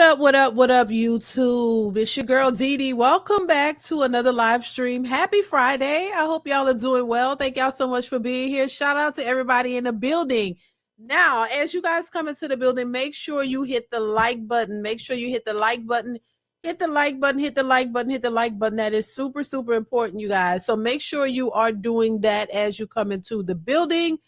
What up, YouTube? It's your girl DeeDee. Welcome back to another live stream. Happy Friday. I hope y'all are doing well. Thank y'all so much for being here. Shout out to everybody in the building. Now, as you guys come into the building, make sure you hit the like button. Make sure you hit the like button. Hit the like button, hit the like button, hit the like button. That is super, super important, you guys. So make sure you are doing that as you come into the building.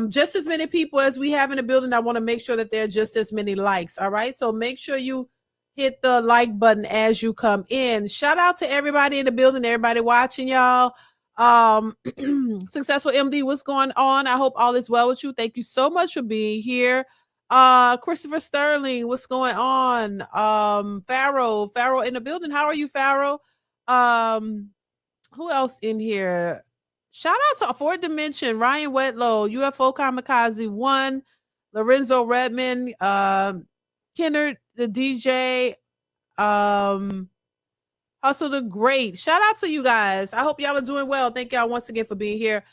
Just as many people as we have in the building, I want to make sure that there are just as many likes. All right, so make sure you hit the like button as you come in. Shout out to everybody in the building, everybody watching, y'all. Successful MD, what's going on? I hope all is well with you. Thank you so much for being here. Christopher Sterling, what's going on? Farrell in the building. How are you, Farrell? Who else in here? Shout out to Fourth Dimension, Ryan Wetlow, UFO Kamikaze 1, Lorenzo Redman, Kennard, the DJ, Hustle the Great. Shout out to you guys. I hope y'all are doing well. Thank y'all once again for being here.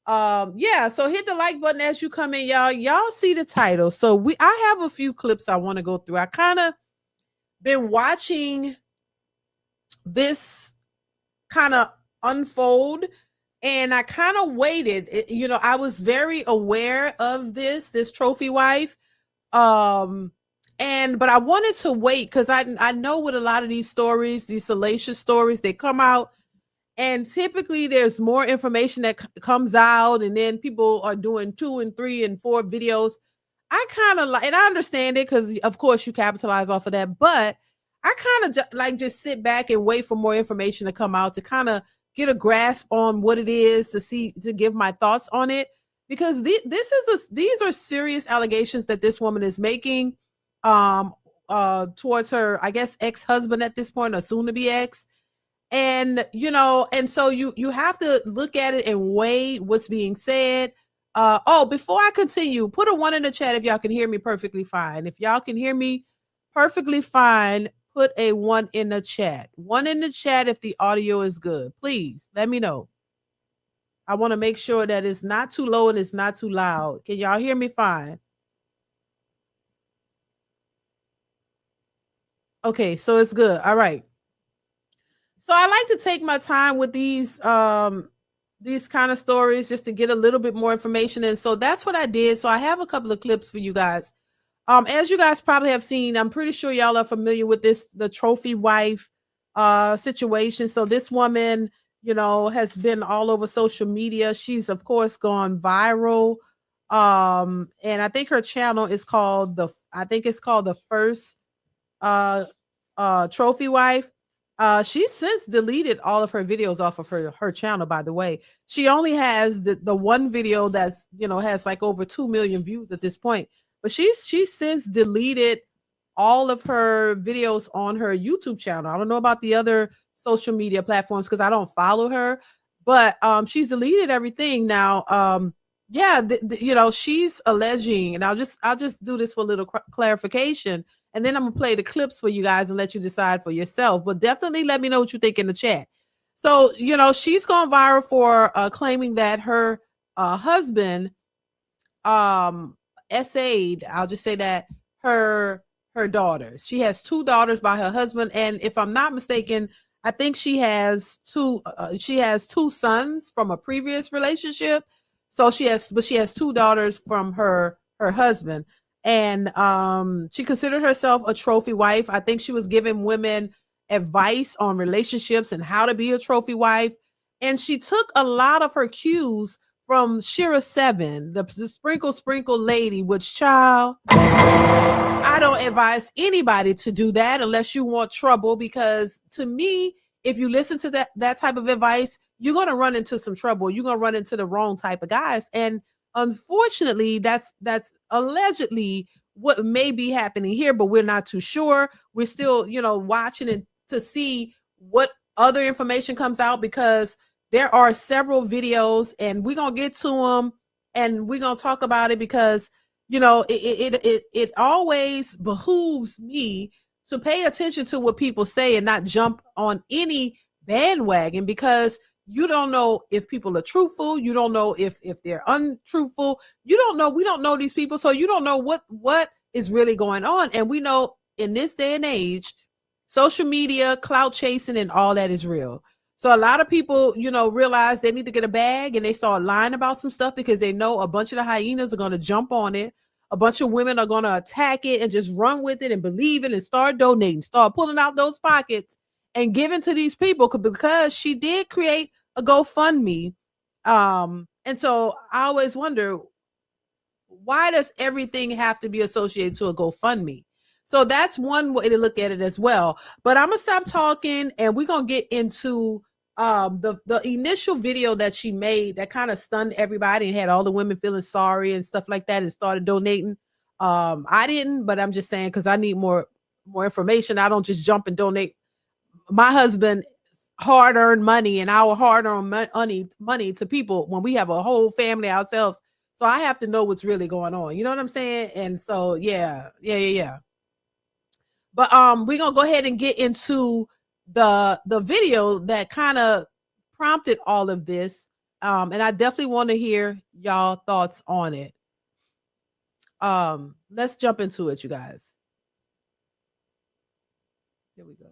Yeah, so hit the like button as you come in, y'all. Y'all see the title. So I have a few clips I want to go through. I kind of been watching this kind of unfold, and I kind of waited. I was very aware of this trophy wife. But I wanted to wait because I know with a lot of these stories, these salacious stories, they come out, and typically there's more information that comes out, and then people are doing 2 and 3 and 4 videos. I kind of like, and I understand it because of course you capitalize off of that, but I kind of just sit back and wait for more information to come out to kind of get a grasp on what it is, to give my thoughts on it, because these are serious allegations that this woman is making towards her, I guess, ex-husband at this point, or soon to be ex. And and so you have to look at it and weigh what's being said. Before I continue, put a 1 in the chat if y'all can hear me perfectly fine. If y'all can hear me perfectly fine, put a 1 in the chat. 1 in the chat if the audio is good. Please let me know. I want to make sure that it's not too low and it's not too loud. Can y'all hear me fine? Okay, so it's good. All right. So I like to take my time with these kind of stories just to get a little bit more information. And so that's what I did. So I have a couple of clips for you guys. As you guys probably have seen, I'm pretty sure y'all are familiar with the trophy wife situation. So this woman, has been all over social media. She's of course gone viral. And I think her channel is called the First Trophy Wife. She's since deleted all of her videos off of her channel, by the way. She only has the one video that's, has like over 2 million views at this point. But she's since deleted all of her videos on her YouTube channel. I don't know about the other social media platforms because I don't follow her, but she's deleted everything now. She's alleging, and I'll just do this for a little clarification, and then I'm gonna play the clips for you guys and let you decide for yourself. But definitely let me know what you think in the chat. So she's gone viral for claiming that her husband essayed, I'll just say that, her daughters. She has 2 daughters by her husband, and if I'm not mistaken, I think she has 2 sons from a previous relationship. So she has 2 daughters from her husband, and she considered herself a trophy wife. I think she was giving women advice on relationships and how to be a trophy wife, and she took a lot of her cues from Shira 7, the sprinkle lady, which, child, I don't advise anybody to do that unless you want trouble, because to me, if you listen to that type of advice, you're going to run into some trouble. You're going to run into the wrong type of guys. And unfortunately, that's allegedly what may be happening here, but we're not too sure. We're still, watching it to see what other information comes out, because there are several videos, and we're going to get to them, and we're going to talk about it, because, it always behooves me to pay attention to what people say and not jump on any bandwagon, because you don't know if people are truthful. You don't know if they're untruthful. You don't know. We don't know these people. So you don't know what is really going on. And we know in this day and age, social media, clout chasing, and all that is real. So a lot of people, realize they need to get a bag and they start lying about some stuff because they know a bunch of the hyenas are going to jump on it. A bunch of women are going to attack it and just run with it and believe it and start donating, start pulling out those pockets and giving to these people because she did create a GoFundMe. And so I always wonder, why does everything have to be associated to a GoFundMe? So that's one way to look at it as well. But I'm gonna stop talking and we're gonna get into the initial video that she made that kind of stunned everybody and had all the women feeling sorry and stuff like that and started donating. I didn't, but I'm just saying because I need more information. I don't just jump and donate my husband hard-earned money and our hard-earned money to people when we have a whole family ourselves. So I have to know what's really going on. You know what I'm saying? And so yeah. But we're gonna go ahead and get into the video that kind of prompted all of this. And I definitely want to hear y'all thoughts on it. Let's jump into it, you guys. Here we go.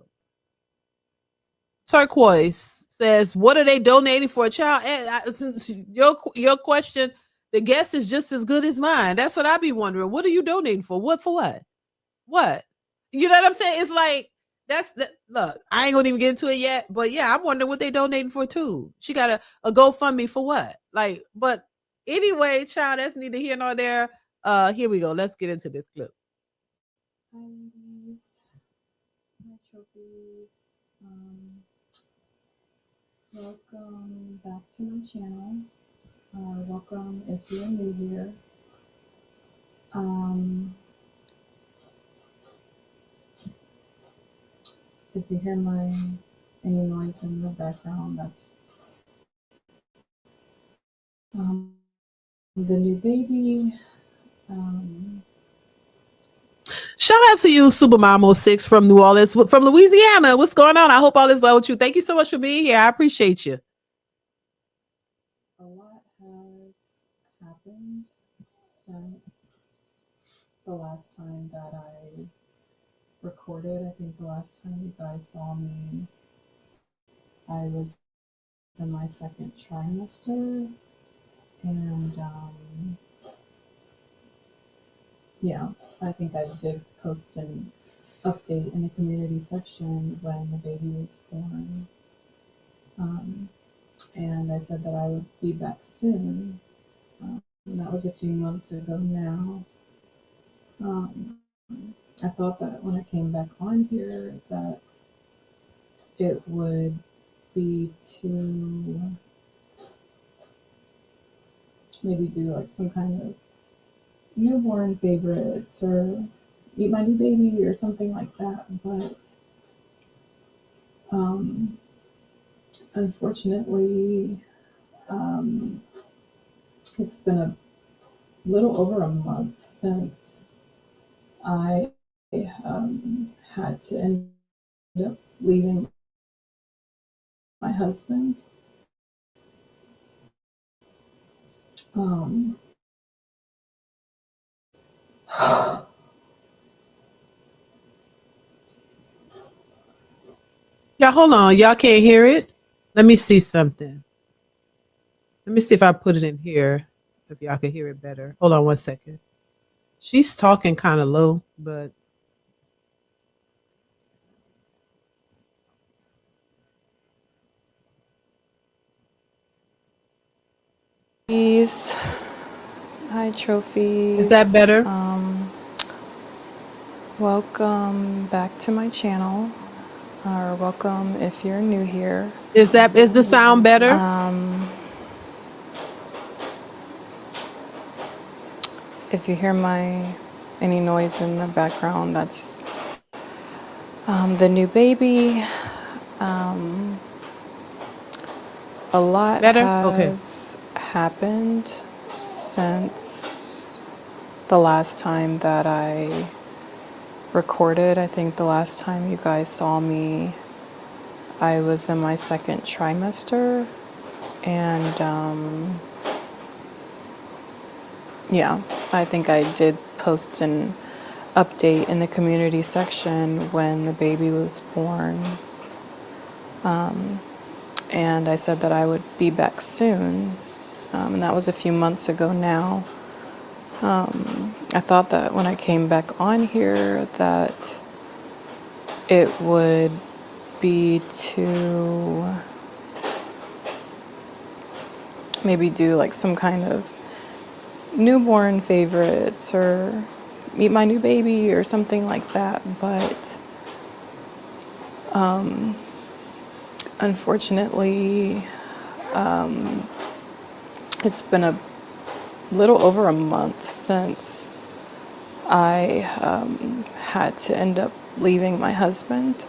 Turquoise says, "What are they donating for a child?" Your question, the guess is just as good as mine. That's what I be wondering. What are you donating for? What for? What? What? You know what I'm saying? It's like look, I ain't gonna even get into it yet, but yeah, I'm wondering what they donating for too. She got a GoFundMe for what? Like, but anyway, child, that's neither here nor there. Here we go. Let's get into this clip. Hi, ladies. My trophies. Welcome back to my channel. Welcome if you're new here. If you hear any noise in the background, that's the new baby. Shout out to you, Supermom06 from New Orleans, from Louisiana. What's going on? I hope all is well with you. Thank you so much for being here. I appreciate you. A lot has happened since the last time that I recorded. I think the last time you guys saw me, I was in my second trimester, and yeah, I think I did post an update in the community section when the baby was born, and I said that I would be back soon. That was a few months ago now. I thought that when I came back on here that it would be to maybe do like some kind of newborn favorites or meet my new baby or something like that, but unfortunately it's been a little over a month since I had to end up leaving my husband. Yeah, hold on. Y'all can't hear it? Let me see something. Let me see if I put it in here, if y'all can hear it better. Hold on one second. She's talking kind of low, but Hi, trophies. Is that better? Welcome back to my channel, or welcome if you're new here. Is the sound better? If you hear any noise in the background, that's the new baby. A lot has happened since the last time that I recorded. I think the last time you guys saw me, I was in my second trimester, and yeah, I think I did post an update in the community section when the baby was born. And I said that I would be back soon. And that was a few months ago now. I thought that when I came back on here that it would be to maybe do like some kind of newborn favorites or meet my new baby or something like that, but unfortunately it's been a little over a month since I had to end up leaving my husband.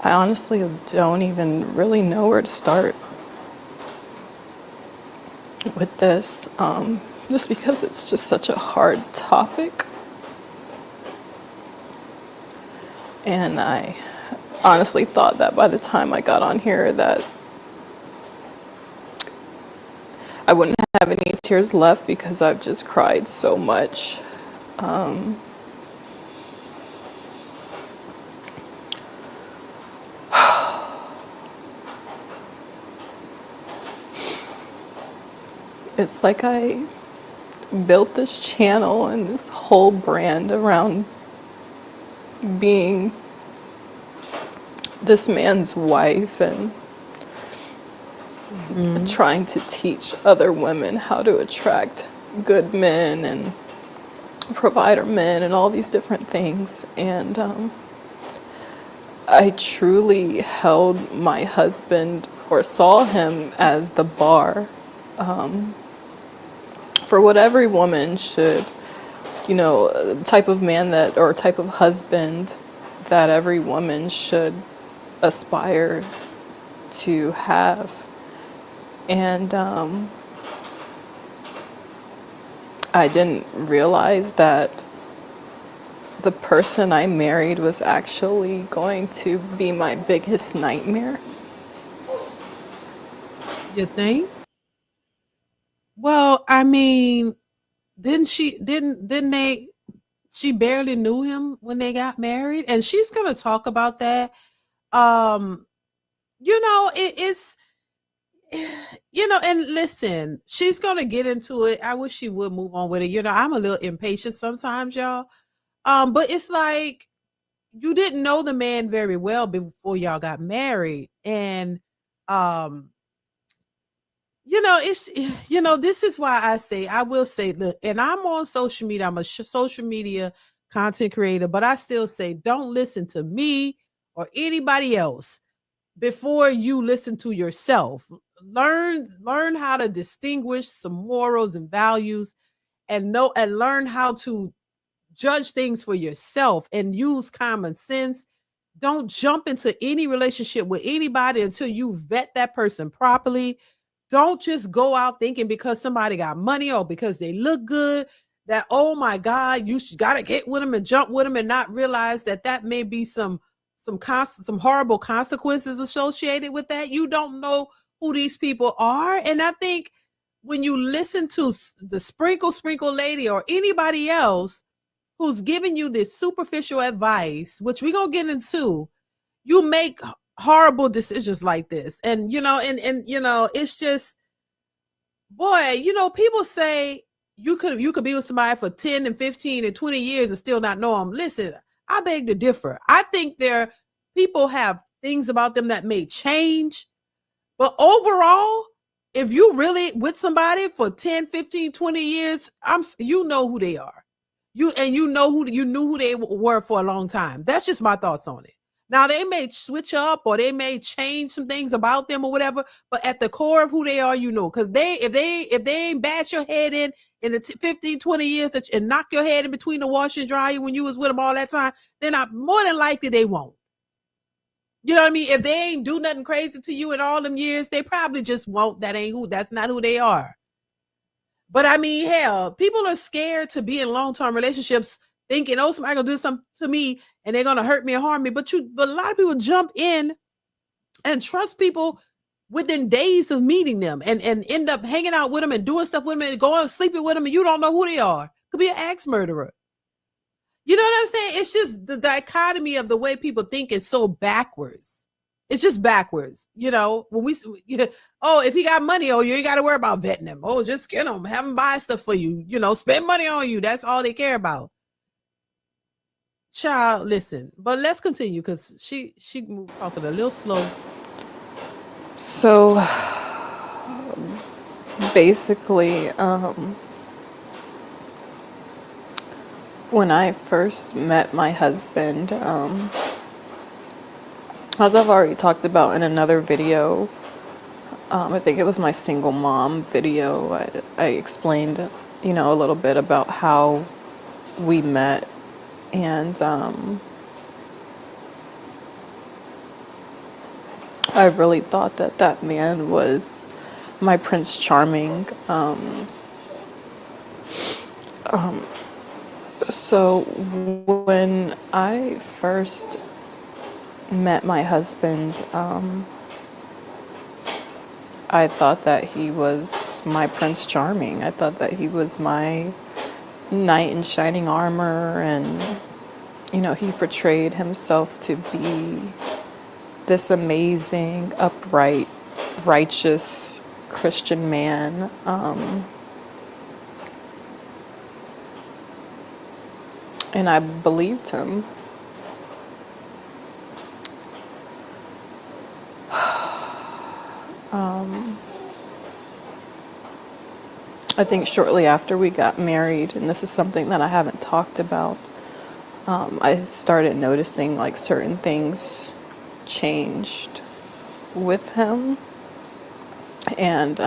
I honestly don't even really know where to start with this, just because it's just such a hard topic. And I honestly thought that by the time I got on here that I wouldn't have any tears left because I've just cried so much. It's like I built this channel and this whole brand around being this man's wife and trying to teach other women how to attract good men and provider men and all these different things. And I truly held my husband or saw him as the bar for what every woman should, type of man that, or type of husband that every woman should aspire to have. And I didn't realize that the person I married was actually going to be my biggest nightmare. You think? Well, I mean, didn't they, she barely knew him when they got married, and she's gonna talk about that. Um, it's and listen, she's gonna get into it. I wish she would move on with it. I'm a little impatient sometimes, y'all. But it's like you didn't know the man very well before y'all got married, and um it's this is why I will say, look, and I'm on social media, I'm a social media content creator, but I still say don't listen to me or anybody else before you listen to yourself. Learn how to distinguish some morals and values, and learn how to judge things for yourself and use common sense. Don't jump into any relationship with anybody until you vet that person properly. Don't just go out thinking because somebody got money or because they look good that, oh my God, you got to get with them and jump with them, and not realize that may be some horrible consequences associated with that. You don't know who these people are. And I think when you listen to the sprinkle lady or anybody else who's giving you this superficial advice, which we're going to get into, you make horrible decisions like this. And, it's just, boy, people say you could be with somebody for 10 and 15 and 20 years and still not know them. Listen, I beg to differ. I think people have things about them that may change, but overall, if you really with somebody for 10, 15, 20 years, you know who they are. You knew who they were for a long time. That's just my thoughts on it. Now they may switch up or they may change some things about them or whatever, but at the core of who they are, because if they ain't bash your head in the 15, 20 years and knock your head in between the washer and dryer when you was with them all that time, then more than likely they won't. You know what I mean? If they ain't do nothing crazy to you in all them years, they probably just won't. That's not who they are. But I mean, hell, people are scared to be in long-term relationships thinking, oh, somebody gonna do something to me and they're gonna hurt me and harm me. But a lot of people jump in and trust people within days of meeting them and end up hanging out with them and doing stuff with them and going sleeping with them and you don't know who they are. Could be an axe murderer. You know what I'm saying? It's just the dichotomy of the way people think is so backwards. It's just backwards. When oh, if he got money, oh, you ain't got to worry about vetting him. Oh, just get him, have him buy stuff for you, spend money on you. That's all they care about. Child, listen, but let's continue because she moved talking a little slow. So basically, when I first met my husband, as I've already talked about in another video, I think it was my single mom video, I explained, a little bit about how we met. And I really thought that man was my Prince Charming. So when I first met my husband, I thought that he was my Prince Charming. I thought that he was my knight in shining armor, and he portrayed himself to be this amazing, upright, righteous Christian man. And I believed him. I think shortly after we got married, and this is something that I haven't talked about, I started noticing like certain things changed with him. And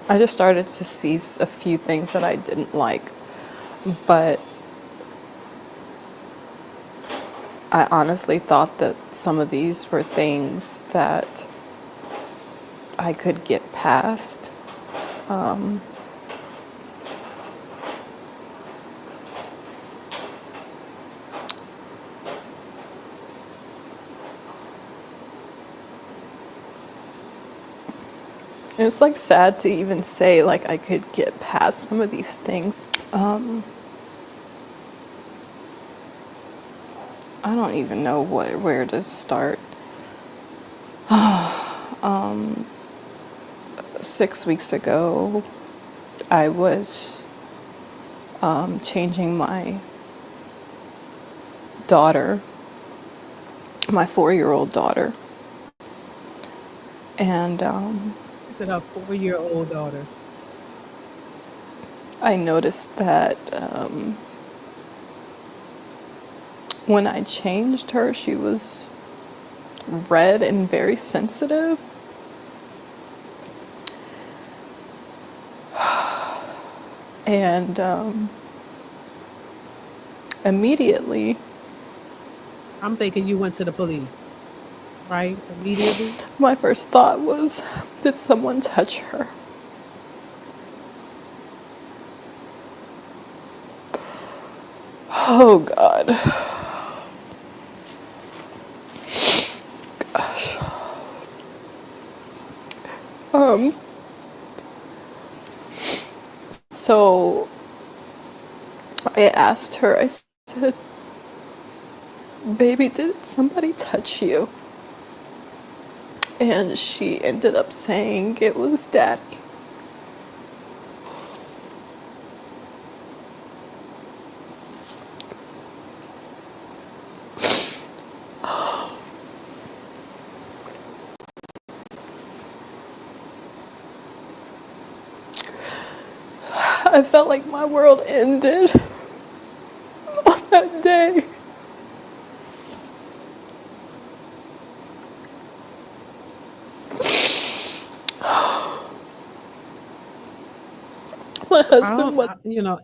I just started to see a few things that I didn't like, but I honestly thought that some of these were things that I could get past. It's like sad to even say like I could get past some of these things. I don't even know where to start. 6 weeks ago, I was changing my daughter, my 4-year-old daughter, and She said her 4-year-old daughter. I noticed that when I changed her, she was red and very sensitive. And immediately, I'm thinking you went to the police, right? Immediately. my first thought was, did someone touch her? Oh God. Gosh. So I asked her, I said, baby, did somebody touch you? And she ended up saying it was daddy. I felt like my world ended on that day. My husband was.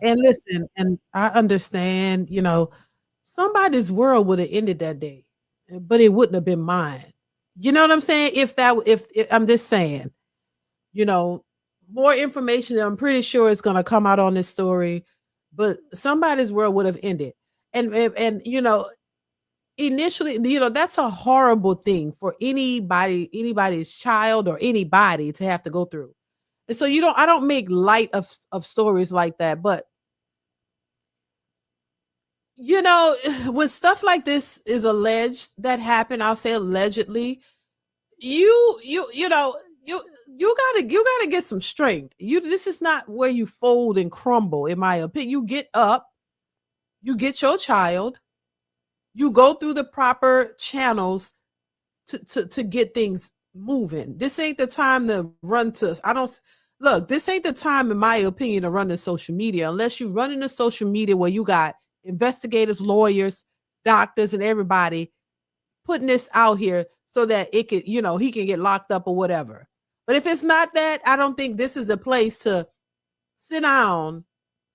And listen, and I understand, somebody's world would have ended that day, but it wouldn't have been mine. You know what I'm saying? If I'm just saying, you know, more information I'm pretty sure is going to come out on this story, but somebody's world would have ended. And initially, that's a horrible thing for anybody's child or anybody to have to go through. And so I don't make light of stories like that, but when stuff like this is alleged that happened, I'll say allegedly, you know you gotta get some strength. This is not where you fold and crumble, in my opinion. You get up, you get your child, you go through the proper channels to get things moving. This ain't the time to run to I don't look, this ain't the time, in my opinion, to run to social media, unless you run into social media where you got investigators, lawyers, doctors, and everybody putting this out here so that it could, he can get locked up or whatever. But if it's not that, I don't think this is the place to sit down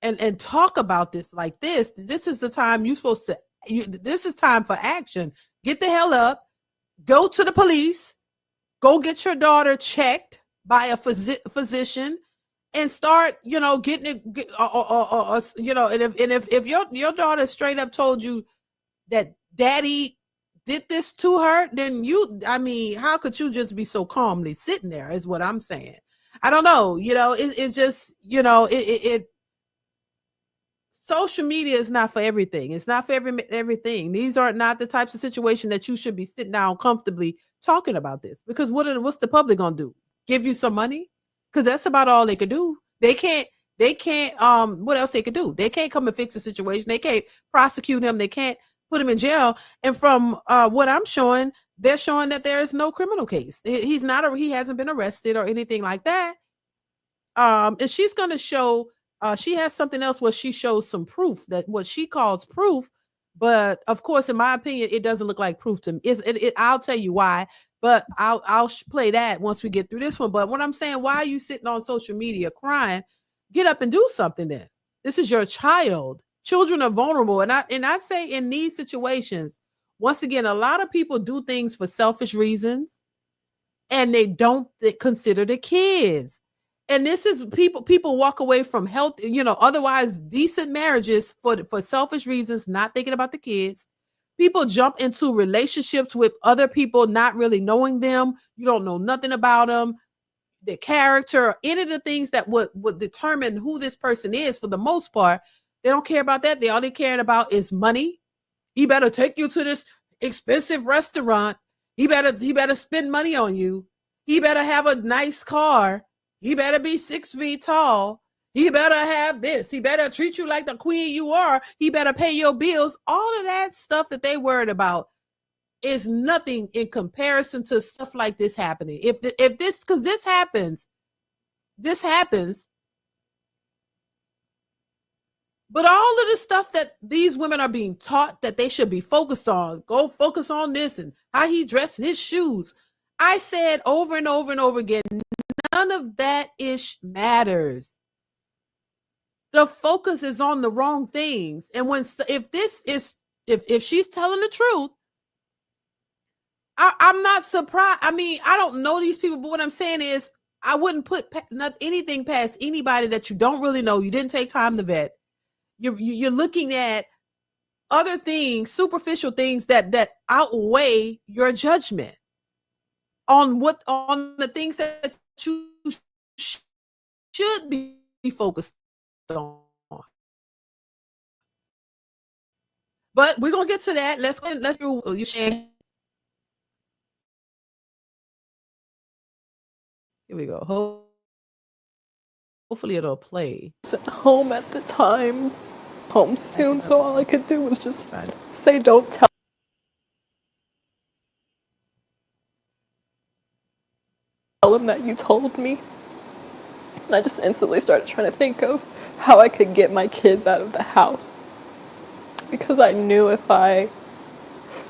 and talk about this like this. This is the time you're supposed to, this is time for action. Get the hell up, go to the police, go get your daughter checked by a physician and start, getting it, and if your daughter straight up told you that daddy did this to her, then how could you just be so calmly sitting there is what I'm saying. I don't know, it's just, social media is not for everything. It's not for everything. These are not the types of situation that you should be sitting down comfortably talking about this, because what's the public gonna do? Give you some money? Because that's about all they could do. They can't what else they could do? They can't come and fix the situation. They can't prosecute him. They can't put him in jail. And from what I'm showing, they're showing that there is no criminal case. He hasn't been arrested or anything like that. And she's going to show, she has something else where she shows some proof, that what she calls proof. But of course, in my opinion, it doesn't look like proof to me. I'll tell you why, but I'll play that once we get through this one. But what I'm saying, why are you sitting on social media crying? Get up and do something then. This is your child. Children are vulnerable. And I say in these situations, once again, a lot of people do things for selfish reasons and they don't consider the kids. And this is people walk away from health, otherwise decent marriages for selfish reasons, not thinking about the kids. People jump into relationships with other people, not really knowing them. You don't know nothing about them, their character, or any of the things that would determine who this person is. For the most part, they don't care about that. All they caring about is money. He better take you to this expensive restaurant. He better spend money on you. He better have a nice car. He better be 6 feet tall. He better have this. He better treat you like the queen you are. He better pay your bills. All of that stuff that they worried about is nothing in comparison to stuff like this happening. Because this happens. But all of the stuff that these women are being taught that they should be focused on, go focus on this and how he dressed, his shoes. I said over and over and over again, none of that ish matters. The focus is on the wrong things. And if she's telling the truth, I'm not surprised. I mean, I don't know these people, but what I'm saying is I wouldn't put anything past anybody that you don't really know. You didn't take time to vet. You're looking at other things, superficial things that outweigh your judgment on the things that you should be focused on. But we're gonna get to that. Let's do you share. Here we go. Hopefully it'll play. I was at home at the time, home soon, so all I could do was just say, don't tell him that you told me. And I just instantly started trying to think of how I could get my kids out of the house. Because I knew if I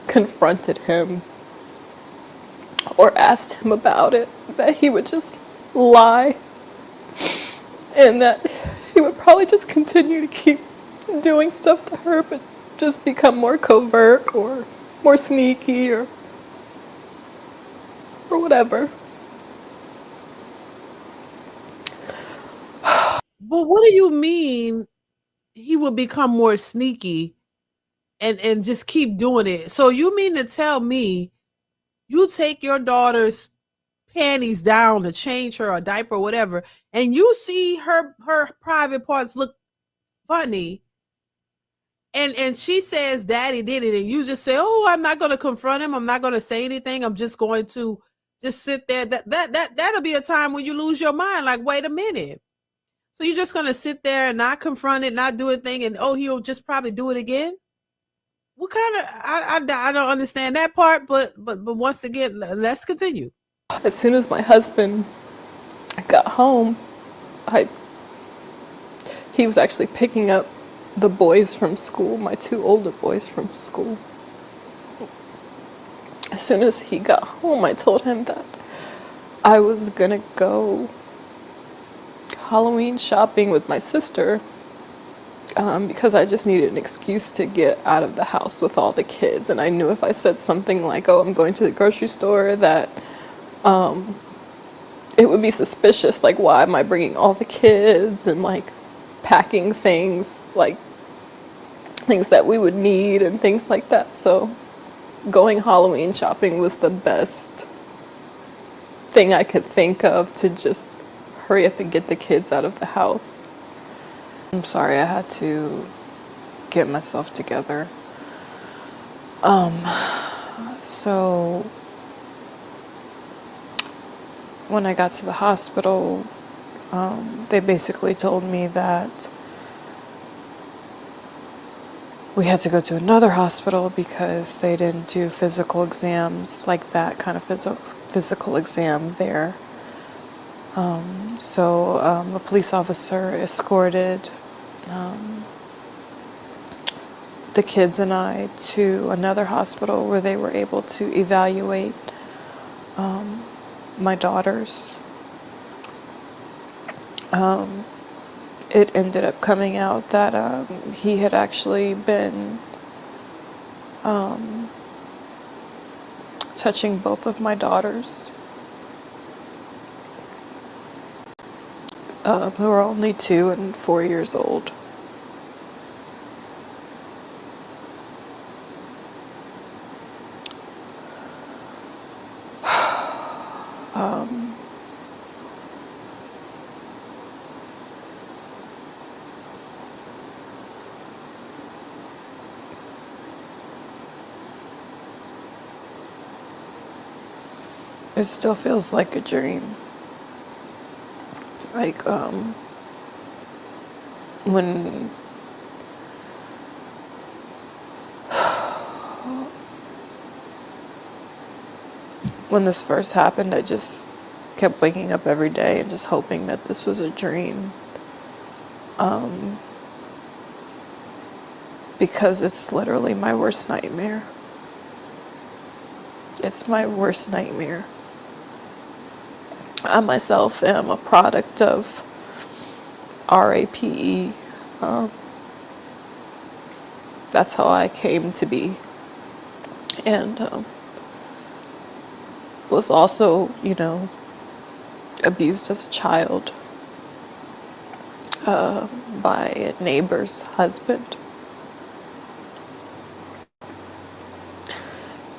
confronted him or asked him about it, that he would just lie. And that he would probably just continue to keep doing stuff to her, but just become more covert or more sneaky or whatever. but what do you mean he will become more sneaky and just keep doing it? So you mean to tell me you take your daughter's panties down to change her a diaper or whatever, and you see her private parts look funny, and she says daddy did it, and you just say, oh, I'm not going to confront him, I'm not going to say anything, I'm just going to just sit there. That'll be a time when you lose your mind, like, wait a minute. So you're just going to sit there and not confront it, not do anything, and oh, he'll just probably do it again? What kind of, I don't understand that part, but once again, let's continue. As soon as my husband got home, I he was actually picking up the boys from school, my two older boys from school. As soon as he got home, I told him that I was gonna go Halloween shopping with my sister, because I just needed an excuse to get out of the house with all the kids. And I knew if I said something like, oh, I'm going to the grocery store, that it would be suspicious. Like, why am I bringing all the kids and like packing things, like things that we would need and things like that. So going Halloween shopping was the best thing I could think of to just hurry up and get the kids out of the house. I'm sorry, I had to get myself together. So when I got to the hospital, they basically told me that we had to go to another hospital because they didn't do physical exams, like that kind of physical exam there. So a police officer escorted the kids and I to another hospital where they were able to evaluate my daughters. It ended up coming out that he had actually been touching both of my daughters, who are only 2 and 4 years old. It still feels like a dream. Like, when this first happened, I just kept waking up every day and just hoping that this was a dream. Because it's literally my worst nightmare. It's my worst nightmare. I myself am a product of RAPE. That's how I came to be. And was also, abused as a child by a neighbor's husband.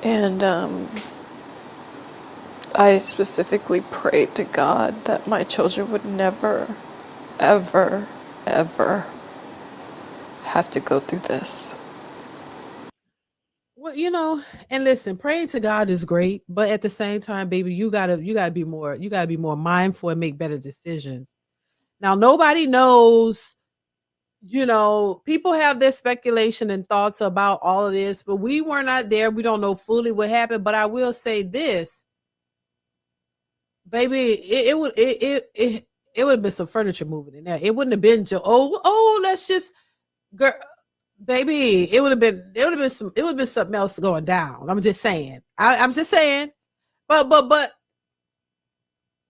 And I specifically prayed to God that my children would never, ever, ever have to go through this. Well, and listen, praying to God is great, but at the same time, baby, you gotta be more mindful and make better decisions. Now, nobody knows, people have their speculation and thoughts about all of this, but we were not there. We don't know fully what happened. But I will say this, baby, it would have been some furniture moving in there. It wouldn't have been let's just, girl, baby, it would have been something else going down. I'm just saying. I'm just saying. But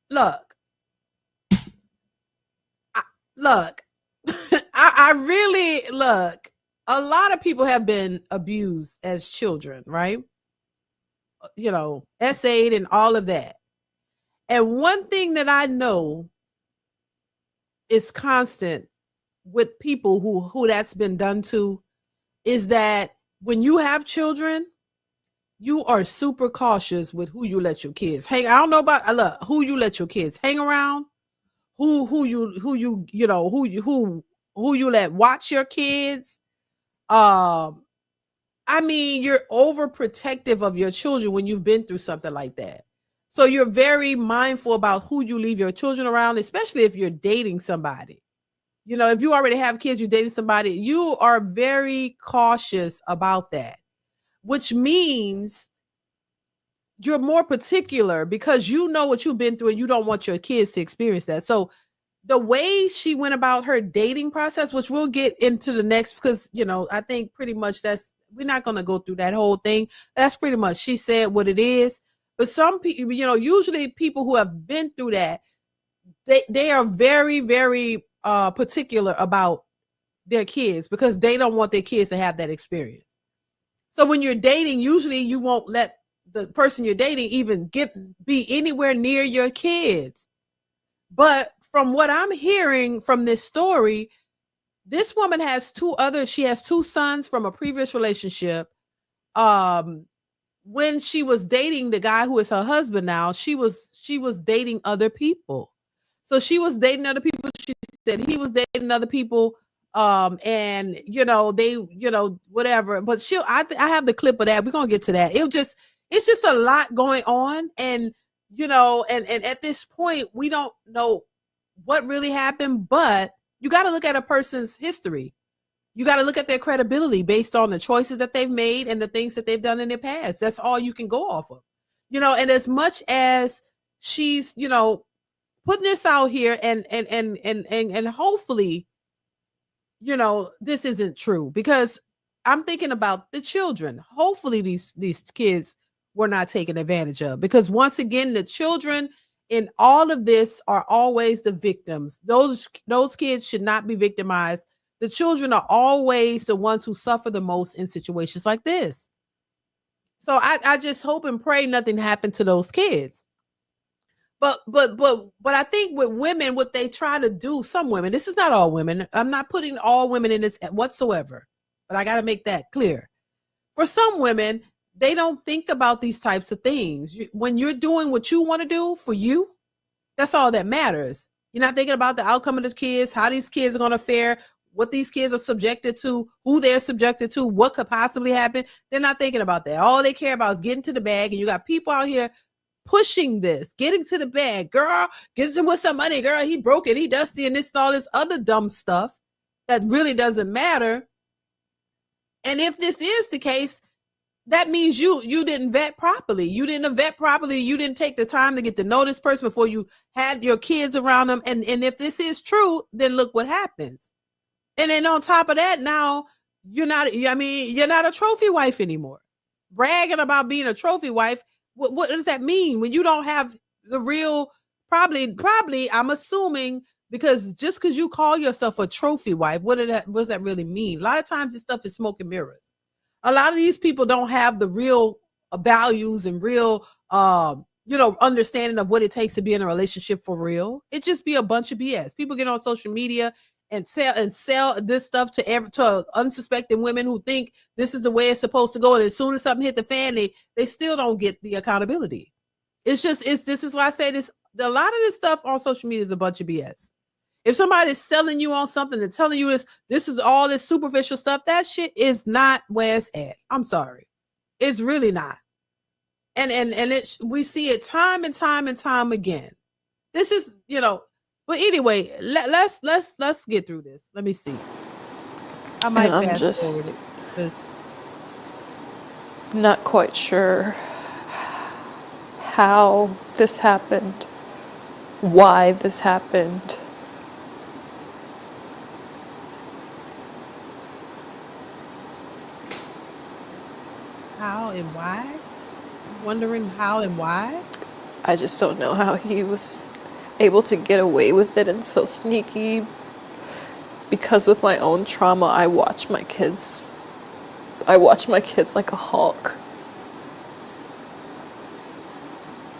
look, look, I really look. A lot of people have been abused as children, right? SA'd and all of that. And one thing that I know is constant with people who that's been done to is that when you have children, you are super cautious with who you let your kids hang. I don't know about I love who you let your kids hang around, who you let watch your kids. Um, I mean, you're overprotective of your children when you've been through something like that. So you're very mindful about who you leave your children around, especially if you're dating somebody. If you already have kids, you're dating somebody, you are very cautious about that, which means you're more particular because you know what you've been through and you don't want your kids to experience that. So the way she went about her dating process, which we'll get into the next, because I think pretty much we're not going to go through that whole thing. That's pretty much she said what it is. But some people, usually people who have been through that, they are very, very particular about their kids because they don't want their kids to have that experience. So when you're dating, usually you won't let the person you're dating even be anywhere near your kids. But from what I'm hearing from this story, this woman she has two sons from a previous relationship. When she was dating the guy who is her husband now, she was dating other people. So she was dating other people. She said he was dating other people. And they, whatever. But I have the clip of that. We're gonna get to that. It's just a lot going on, and and at this point, we don't know what really happened, but you got to look at a person's history. You got to look at their credibility based on the choices that they've made and the things that they've done in their past. That's all you can go off of. And as much as she's, putting this out here and hopefully, this isn't true, because I'm thinking about the children. Hopefully these kids were not taken advantage of, because once again, the children in all of this are always the victims. Those kids should not be victimized. The children are always the ones who suffer the most in situations like this. So I just hope and pray nothing happened to those kids. But I think with women, what they try to do, some women, this is not all women. I'm not putting all women in this whatsoever, but I got to make that clear. For some women, they don't think about these types of things. When you're doing what you want to do for you, that's all that matters. You're not thinking about the outcome of the kids, how these kids are going to fare, what these kids are subjected to, who they're subjected to, what could possibly happen. They're not thinking about that. All they care about is getting to the bag. And you got people out here pushing this, getting to the bag. Girl, get him with some money. Girl, he broke it. He dusty, and this all this other dumb stuff that really doesn't matter. And if this is the case, that means you didn't vet properly. You didn't vet properly. You didn't take the time to get to know this person before you had your kids around them. And if this is true, then look what happens. And then on top of that, now you're not a trophy wife anymore. Bragging about being a trophy wife. What does that mean when you don't have the real, probably, I'm assuming, because just because you call yourself a trophy wife, what does that really mean? A lot of times this stuff is smoke and mirrors. A lot of these people don't have the real values and real, understanding of what it takes to be in a relationship for real. It just be a bunch of BS. People get on social media and sell this stuff to unsuspecting women who think this is the way it's supposed to go. And as soon as something hit the fan, they still don't get the accountability. This is why I say this. A lot of this stuff on social media is a bunch of BS. If somebody's selling you on something and telling you this is all this superficial stuff, that shit is not where it's at. I'm sorry. It's really not. And we see it time and time and time again. This is, but anyway, let's get through this. Let me see. I might fast forward it because not quite sure how this happened, why this happened. how and why? Wondering how and why? I just don't know how he was able to get away with it and so sneaky, because with my own trauma, I watch my kids like a hawk.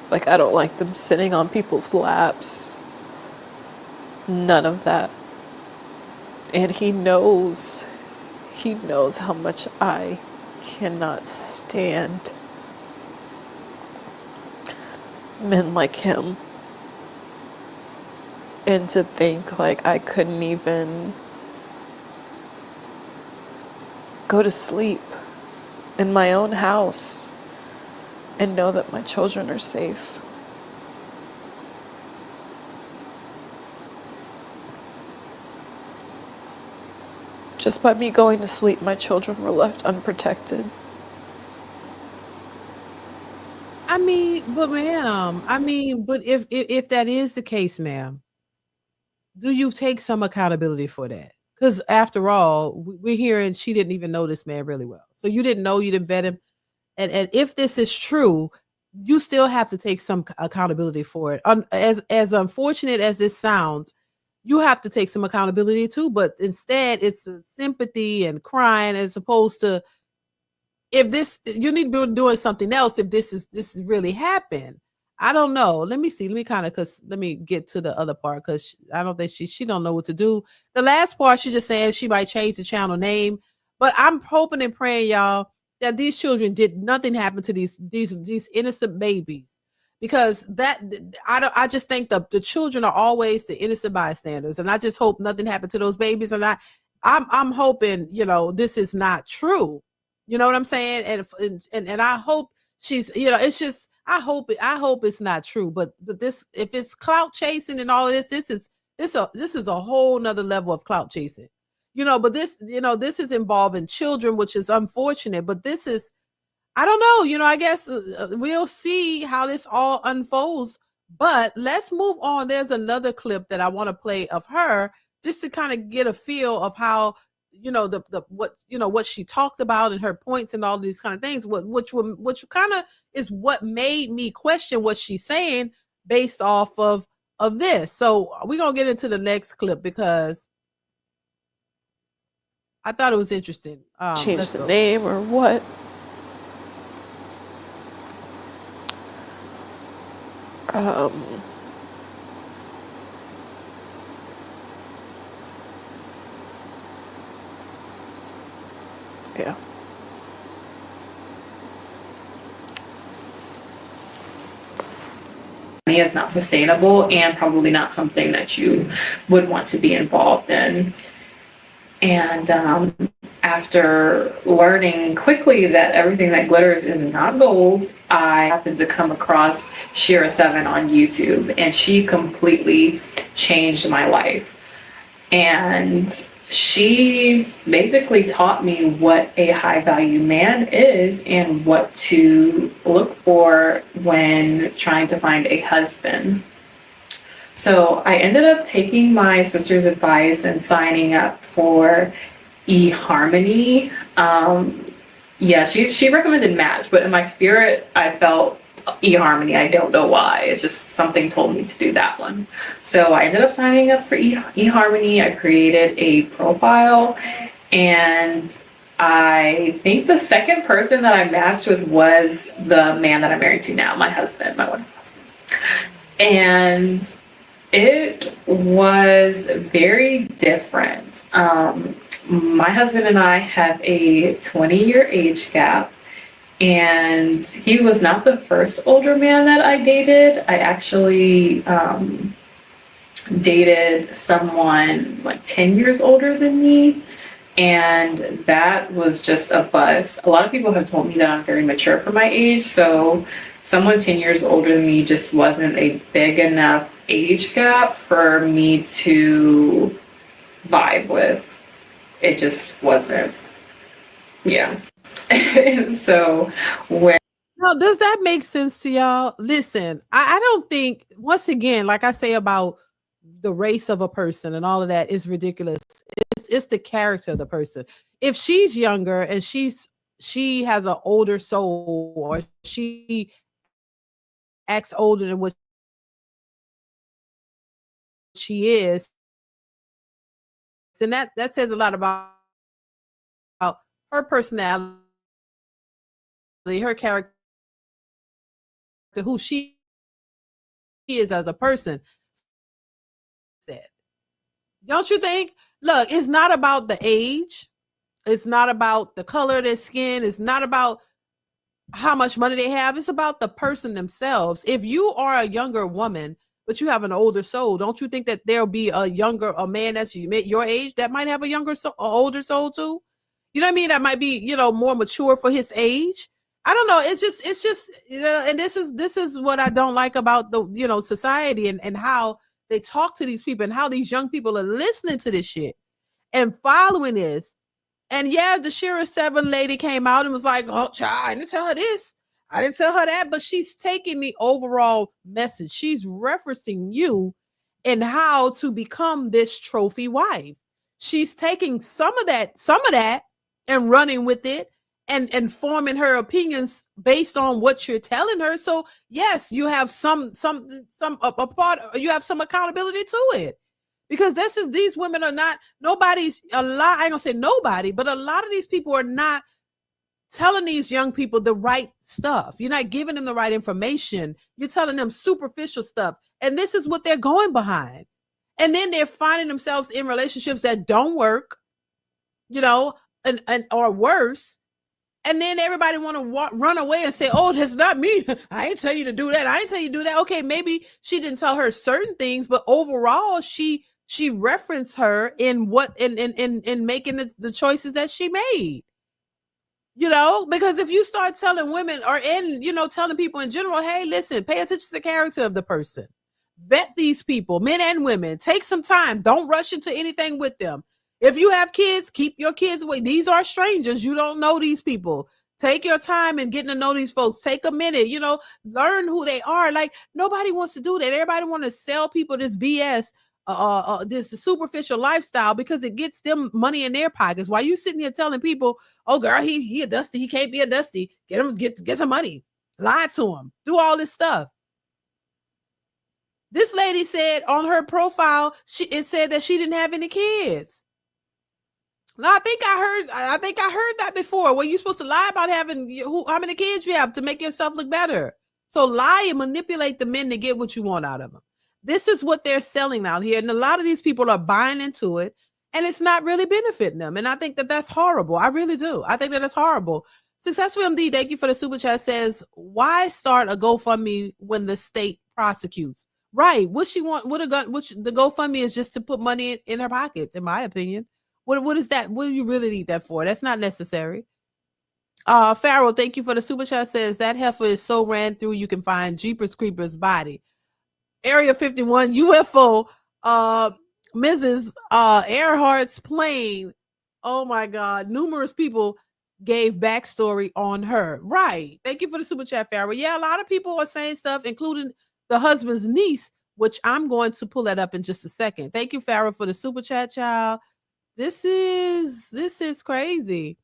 Like, I don't like them sitting on people's laps. None of that. And he knows how much I cannot stand men like him. And to think like I couldn't even go to sleep in my own house and know that my children are safe. Just by me going to sleep, my children were left unprotected. I mean, but ma'am, but if that is the case, ma'am, do you take some accountability for that? Because after all, we're hearing she didn't even know this man really well. So you didn't know, you didn't vet him. And if this is true, you still have to take some accountability for it. As unfortunate as this sounds, you have to take some accountability too. But instead, it's sympathy and crying as opposed to, if this, you need to be doing something else if this is really happened. I don't know. Let me see. Let me kind of, cause let me get to the other part, because I don't think she don't know what to do. The last part, she just saying she might change the channel name, but I'm hoping and praying, y'all, that these children did nothing happen to these innocent babies, because that, I just think the children are always the innocent bystanders, and I just hope nothing happened to those babies, and I'm hoping, this is not true. You know what I'm saying? And I hope she's, it's just, I hope it's not true. But this, if it's clout chasing and all of this, this is a whole nother level of clout chasing. But this is involving children, which is unfortunate. But this is, I don't know. I guess we'll see how this all unfolds. But let's move on. There's another clip that I want to play of her, just to kind of get a feel of how, the what she talked about and her points and all these kind of things. Which kind of is what made me question what she's saying based off of this. So we're gonna get into the next clip because I thought it was interesting. Change Let's the go. name or what? Yeah. Is not sustainable and probably not something that you would want to be involved in. And after learning quickly that everything that glitters is not gold, I happened to come across Shira 7 on YouTube, and she completely changed my life. And she basically taught me what a high value man is and what to look for when trying to find a husband. So I ended up taking my sister's advice and signing up for EHarmony. Yeah, she recommended Match, but in my spirit, I felt EHarmony. I don't know why. It's just something told me to do that one. So I ended up signing up for EHarmony. I created a profile, and I think the second person that I matched with was the man that I'm married to now, my husband, my wonderful husband. And it was very different. My husband and I have a 20-year age gap, and he was not the first older man that I dated. I actually dated someone like 10 years older than me, and that was just a bust. A lot of people have told me that I'm very mature for my age, so someone 10 years older than me just wasn't a big enough age gap for me to vibe with. It just wasn't. Yeah. So when Now, does that make sense to y'all? Listen, I don't think, once again, like I say about the race of a person and all of that is ridiculous. It's the character of the person. If she's younger and she has an older soul, or she acts older than what she is, then that says a lot about her personality, her character, who she is as a person. Said. Don't you think? Look, it's not about the age. It's not about the color of their skin. It's not about how much money they have. It's about the person themselves. If you are a younger woman, but you have an older soul, don't you think that there'll be a man that's your age that might have a older soul too? You know what I mean? That might be, more mature for his age. I don't know. It's just, and this is what I don't like about the, society and how they talk to these people and how these young people are listening to this shit and following this. And yeah, the Shira 7 lady came out and was like, oh, child, I didn't tell her this. I didn't tell her that. But she's taking the overall message. She's referencing you and how to become this trophy wife. She's taking some of that and running with it and forming her opinions based on what you're telling her. So yes, you have some a part, you have some accountability to it. Because these women are not, I ain't gonna say nobody, but a lot of these people are not telling these young people the right stuff. You're not giving them the right information. You're telling them superficial stuff. And this is what they're going behind. And then they're finding themselves in relationships that don't work, and or worse. And then everybody want to run away and say, oh, that's not me. I ain't tell you to do that. I ain't tell you to do that. Okay, maybe she didn't tell her certain things, but overall, she referenced her in making the choices that she made. Because if you start telling women telling people in general, hey, listen, pay attention to the character of the person. Vet these people, men and women. Take some time. Don't rush into anything with them. If you have kids, keep your kids away. These are strangers. You don't know these people. Take your time in getting to know these folks. Take a minute, learn who they are. Like, nobody wants to do that. Everybody want to sell people this BS, this superficial lifestyle because it gets them money in their pockets. While you sitting here telling people, oh girl, he a dusty, he can't be a dusty. Get some money. Lie to him. Do all this stuff. This lady said on her profile, it said that she didn't have any kids. No, I think I heard that before. Where you're supposed to lie about how many kids you have to make yourself look better. So lie and manipulate the men to get what you want out of them. This is what they're selling out here, and a lot of these people are buying into it, and it's not really benefiting them. And I think that that's horrible. I really do. I think that it's horrible. Successful MD, thank you for the super chat. Says, why start a GoFundMe when the state prosecutes? Right. What she want? The GoFundMe is just to put money in her pockets, in my opinion. What is that? What do you really need that for? That's not necessary. Farrell, thank you for the super chat. Says that heifer is so ran through you can find Jeepers Creepers body. Area 51 UFO. Mrs. Earhart's plane. Oh my God! Numerous people gave backstory on her. Right. Thank you for the super chat, Farrell. Yeah, a lot of people are saying stuff, including the husband's niece, which I'm going to pull that up in just a second. Thank you, Farrell, for the super chat, child. This is crazy.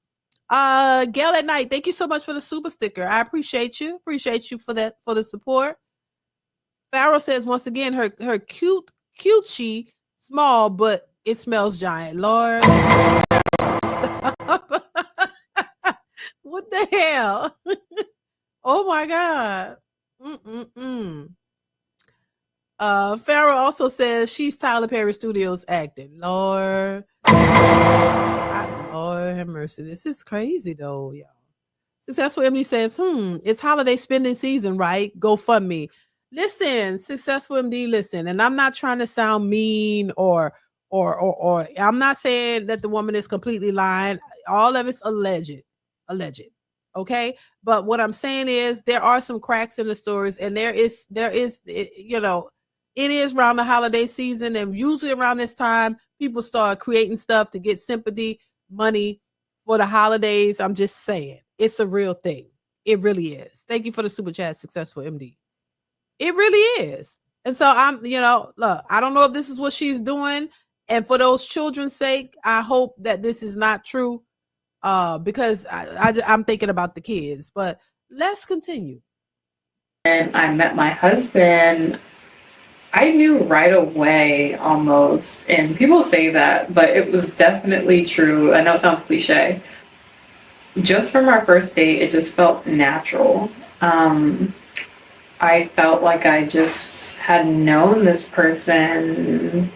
Gail at Night, thank you so much for the super sticker. I appreciate you. Appreciate you for that, for the support. Farrell says once again, her cutesy small, but it smells giant. Lord, stop. What the hell? Oh my God. Farrell also says she's Tyler Perry Studios acting. Lord have mercy. This is crazy though, y'all. Successful Emily says, it's holiday spending season, right? GoFundMe. Listen, Successful MD, listen, and I'm not trying to sound mean or I'm not saying that the woman is completely lying. All of it's alleged. Okay. But what I'm saying is there are some cracks in the stories, and there is, it is around the holiday season, and usually around this time, people start creating stuff to get sympathy, money for the holidays. I'm just saying, it's a real thing. It really is. Thank you for the super chat, Successful MD. It really is. And so look, I don't know if this is what she's doing. And for those children's sake, I hope that this is not true. Because I'm thinking about the kids, but let's continue. And I met my husband, I knew right away almost, and people say that, but it was definitely true. I know it sounds cliche. Just from our first date, it just felt natural. I felt like I just had known this person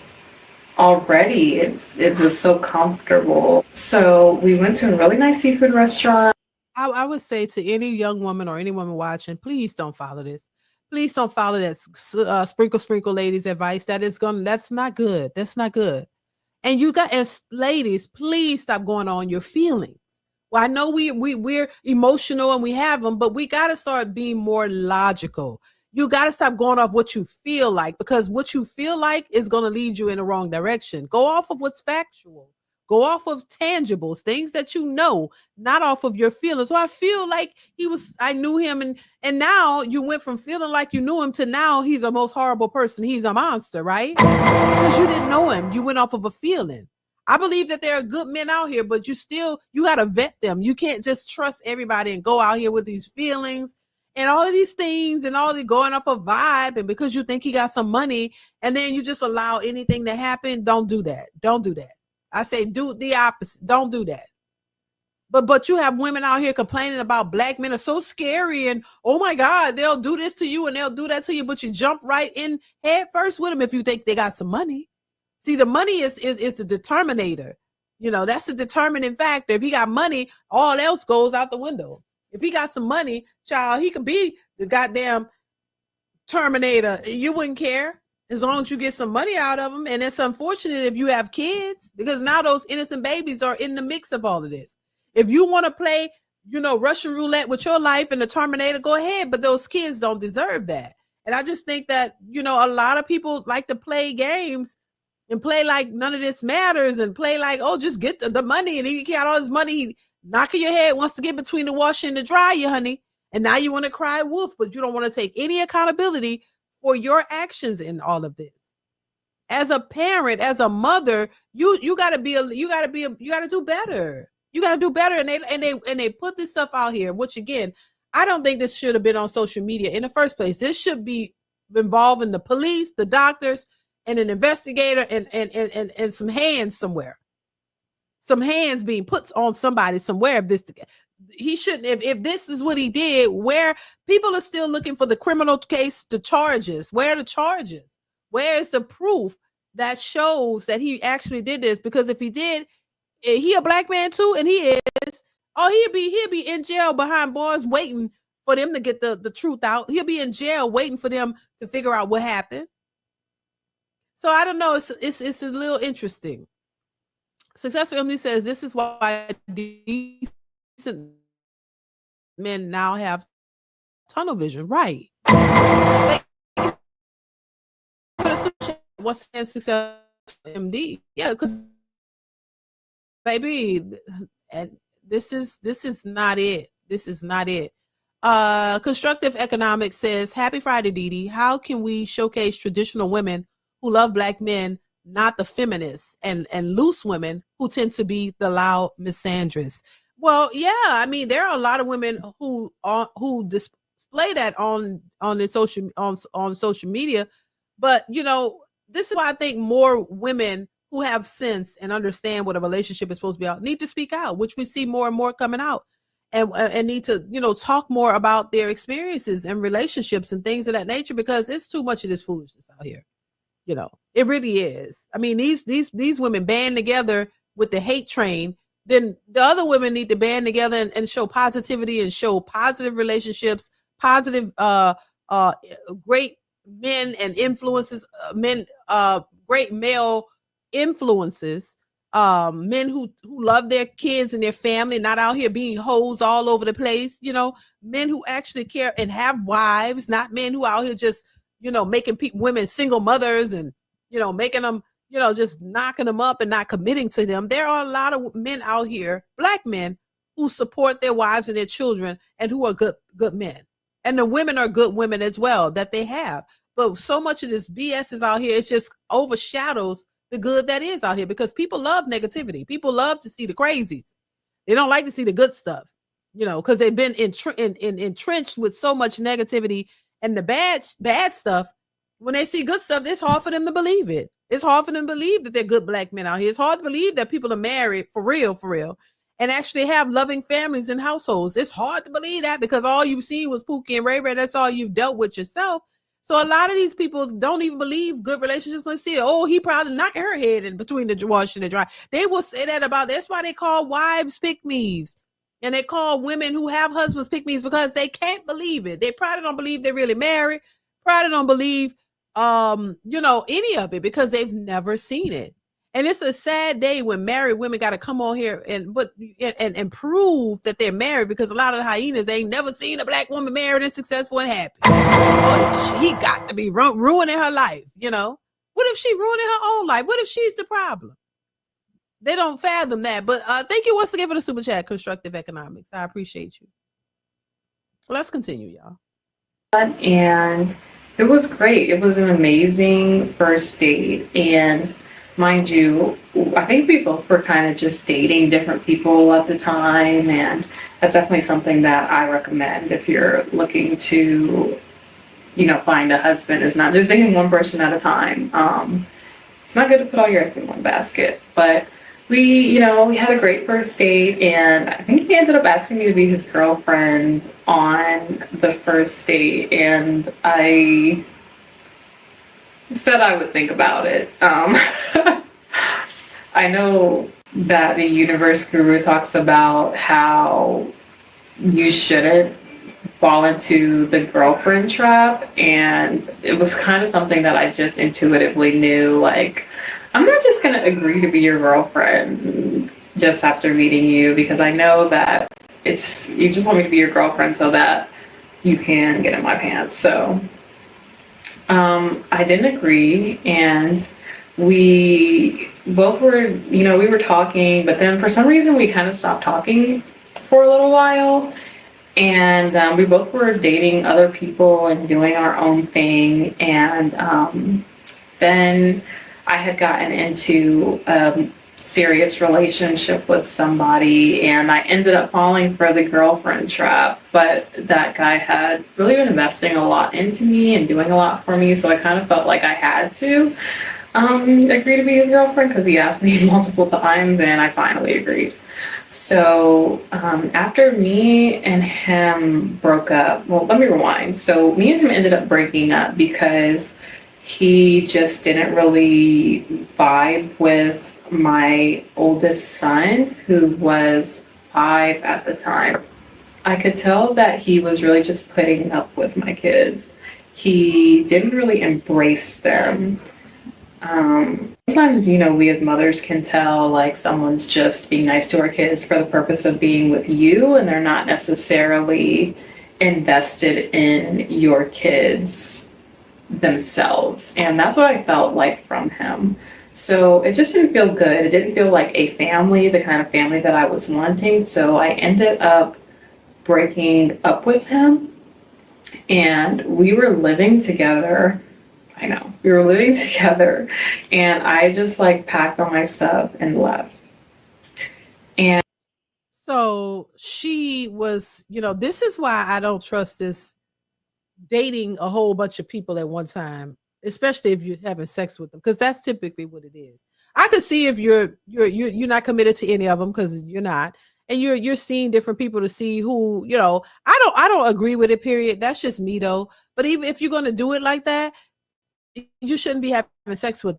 already. It was so comfortable. So we went to a really nice seafood restaurant. I would say to any young woman or any woman watching, please don't follow this. Please don't follow that sprinkle ladies advice. That's not good. That's not good. And you got, as ladies, please stop going on your feelings. Well, I know we're emotional and we have them, but we got to start being more logical. You got to stop going off what you feel like, because what you feel like is going to lead you in the wrong direction. Go off of what's factual. Go off of tangibles, things that you know, not off of your feelings. So I feel like I knew him, and now you went from feeling like you knew him to now he's a most horrible person. He's a monster, right? Because you didn't know him. You went off of a feeling. I believe that there are good men out here, but you got to vet them. You can't just trust everybody and go out here with these feelings and all of these things and all the going off a vibe. And because you think he got some money and then you just allow anything to happen, don't do that. Don't do that. I say do the opposite. Don't do that. But you have women out here complaining about black men are so scary and oh my God, they'll do this to you and they'll do that to you, but you jump right in head first with them if you think they got some money. See, the money is the determinator. You know, that's the determining factor. If he got money, all else goes out the window. If he got some money, child, he could be the goddamn Terminator. You wouldn't care as long as you get some money out of him. And it's unfortunate if you have kids, because now those innocent babies are in the mix of all of this. If you want to play, Russian roulette with your life and the Terminator, go ahead. But those kids don't deserve that. And I just think that, a lot of people like to play games and play like none of this matters and play like, oh, just get the money. And he got all his money. He knocking your head, wants to get between the washer and the dryer, honey. And now you want to cry wolf, but you don't want to take any accountability for your actions in all of this. As a parent, as a mother, you got to do better. You got to do better. And they put this stuff out here, which again, I don't think this should have been on social media in the first place. This should be involving the police, the doctors, and an investigator and some hands somewhere. Some hands being put on somebody somewhere. He shouldn't, if this is what he did, where people are still looking for the criminal case, the charges, where are the charges? Where is the proof that shows that he actually did this? Because if he did, he a black man too, and he is, he'll be in jail behind bars waiting for them to get the truth out. He'll be in jail waiting for them to figure out what happened. So I don't know. It's a little interesting. Successful Emily says this is why decent men now have tunnel vision. Right. What's the successful MD? Yeah, because baby, and this is not it. This is not it. Constructive Economics says, happy Friday, DeeDee. How can we showcase traditional women who love black men, not the feminists and loose women who tend to be the loud misandrists? Well, yeah, I mean, there are a lot of women who display that on social media, but this is why I think more women who have sense and understand what a relationship is supposed to be out need to speak out, which we see more and more coming out, and need to talk more about their experiences and relationships and things of that nature, because it's too much of this foolishness out here. It really is. I mean, these women band together with the hate train. Then the other women need to band together and show positivity and show positive relationships, positive, great men and influences, great male influences, men who love their kids and their family, not out here being hoes all over the place. Men who actually care and have wives, not men who out here just making women single mothers and, making them, just knocking them up and not committing to them. There are a lot of men out here, black men, who support their wives and their children and who are good men. And the women are good women as well that they have. But so much of this BS is out here. It just overshadows the good that is out here, because people love negativity. People love to see the crazies. They don't like to see the good stuff, because they've been entrenched with so much negativity and the bad stuff. When they see good stuff, it's hard for them to believe it. It's hard for them to believe that they're good black men out here. It's hard to believe that people are married for real, and actually have loving families and households. It's hard to believe that, because all you've seen was Pookie and Ray Ray. That's all you've dealt with yourself. So a lot of these people don't even believe good relationships when they see it. Oh, he probably knocked her head in between the wash and the dry. They will say that about, that's why they call wives pick-me's. And they call women who have husbands pick-me's, because they can't believe it. They probably don't believe they're really married. Probably don't believe any of it, because they've never seen it. And it's a sad day when married women got to come on here and prove that they're married, because a lot of the hyenas, they ain't never seen a black woman married and successful and happy. Oh, he got to be ruining her life. What if she ruining her own life? What if she's the problem? They don't fathom that. But thank you once again for the super chat, Constructive Economics. I appreciate you. Let's continue, y'all. And it was great. It was an amazing first date. And mind you, I think we both were kind of just dating different people at the time. And that's definitely something that I recommend if you're looking to, find a husband, is not just dating one person at a time. It's not good to put all your eggs in one basket. But we had a great first date, and I think he ended up asking me to be his girlfriend on the first date, and I said I would think about it. I know that the universe guru talks about how you shouldn't fall into the girlfriend trap, and it was kind of something that I just intuitively knew, like, I'm not just going to agree to be your girlfriend just after meeting you, because I know that you just want me to be your girlfriend so that you can get in my pants. So I didn't agree, and we both were, we were talking, but then for some reason we kind of stopped talking for a little while. And we both were dating other people and doing our own thing. And then I had gotten into a serious relationship with somebody, and I ended up falling for the girlfriend trap. But that guy had really been investing a lot into me and doing a lot for me, so I kind of felt like I had to agree to be his girlfriend, because he asked me multiple times, and I finally agreed. So after me and him broke up, well, let me rewind. So me and him ended up breaking up because he just didn't really vibe with my oldest son, who was 5 at the time. I could tell that he was really just putting up with my kids. He didn't really embrace them. Sometimes, we as mothers can tell, like, someone's just being nice to our kids for the purpose of being with you, and they're not necessarily invested in your kids themselves. And that's what I felt like from him. So it just didn't feel good. It didn't feel like a family, the kind of family that I was wanting. So I ended up breaking up with him, and we were living together. We were living together, and I just packed all my stuff and left. And so she was, this is why I don't trust this dating a whole bunch of people at one time, especially if you're having sex with them, because that's typically what it is. I could see if you're not committed to any of them, because you're not, and you're seeing different people to see who, I don't agree with it, period. That's just me though. But even if you're going to do it like that, you shouldn't be having sex with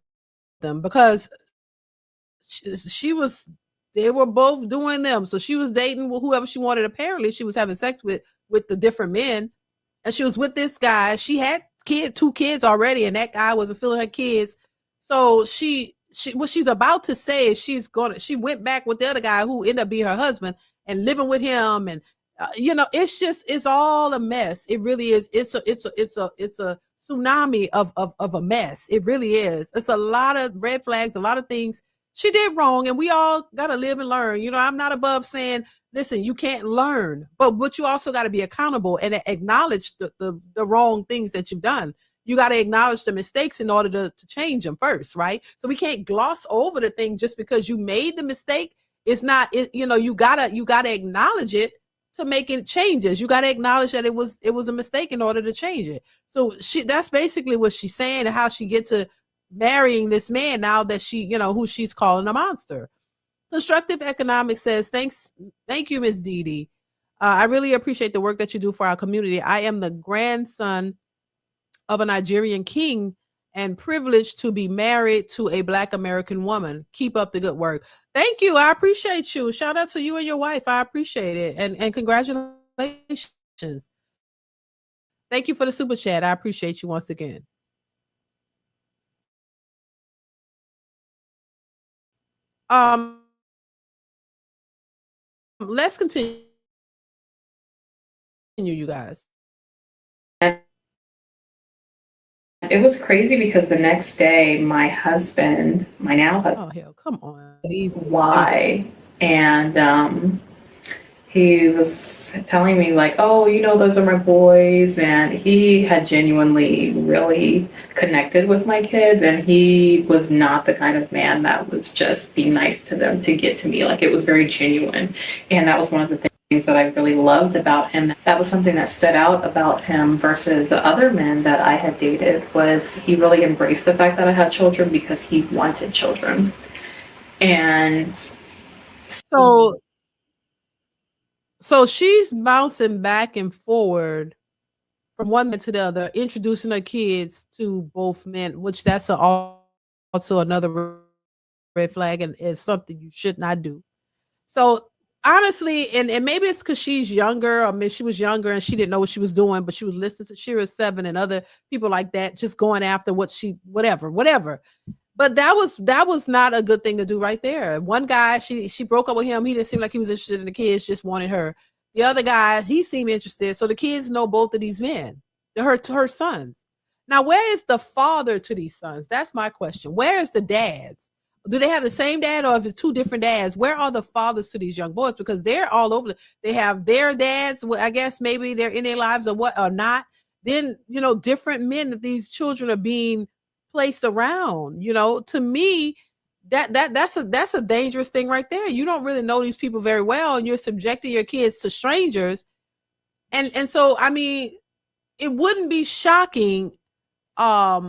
them, because they were both doing them. So she was dating whoever she wanted. Apparently she was having sex with the different men, and she was with this guy. She had 2 kids already, and that guy wasn't feeling her kids. So she what she's about to say is she went back with the other guy, who ended up being her husband, and living with him. And it's all a mess. It really is. It's a tsunami of a mess. It really is. It's a lot of red flags, a lot of things she did wrong, and we all got to live and learn. I'm not above saying, listen, you can't learn, but you also got to be accountable and acknowledge the wrong things that you've done. You got to acknowledge the mistakes in order to change them first, right? So we can't gloss over the thing just because you made the mistake. It's not, you gotta acknowledge it to make it changes. You got to acknowledge that it was a mistake in order to change it. So that's basically what she's saying, and how she gets to marrying this man now that she, who she's calling a monster. Constructive Economics says, thank you, Ms. DeeDee. I really appreciate the work that you do for our community. I am the grandson of a Nigerian king and privileged to be married to a Black American woman. Keep up the good work. Thank you. I appreciate you. Shout out to you and your wife. I appreciate it. And congratulations. Thank you for the super chat. I appreciate you once again. Let's continue, you guys. It was crazy because the next day, my husband, my now husband, oh hell, come on, why? And he was telling me like, oh, you know, those are my boys, and he had genuinely really connected with my kids, and he was not the kind of man that was just be nice to them to get to me. Like, it was very genuine, and that was one of the things that I really loved about him. That was something that stood out about him versus the other men that I had dated, was he really embraced the fact that I had children because he wanted children. And so she's bouncing back and forward from one man to the other, introducing her kids to both men, which that's also another red flag and is something you should not do. So honestly, and maybe it's because she's younger, or maybe she was younger and she didn't know what she was doing, but she was listening to Shira 7 and other people like that, just going after what she, whatever. But that was not a good thing to do right there. One guy, she broke up with him. He didn't seem like he was interested in the kids, just wanted her. The other guy, he seemed interested. So the kids know both of these men, her sons. Now, where is the father to these sons? That's my question. Where is the dads? Do they have the same dad, or if it's two different dads? Where are the fathers to these young boys? Because they're all over. They have their dads. Well, I guess maybe they're in their lives or what or not. Then, you know, different men that these children are being placed around. You know, to me, that's a dangerous thing right there. You don't really know these people very well, and you're subjecting your kids to strangers. And so, I mean, it wouldn't be shocking at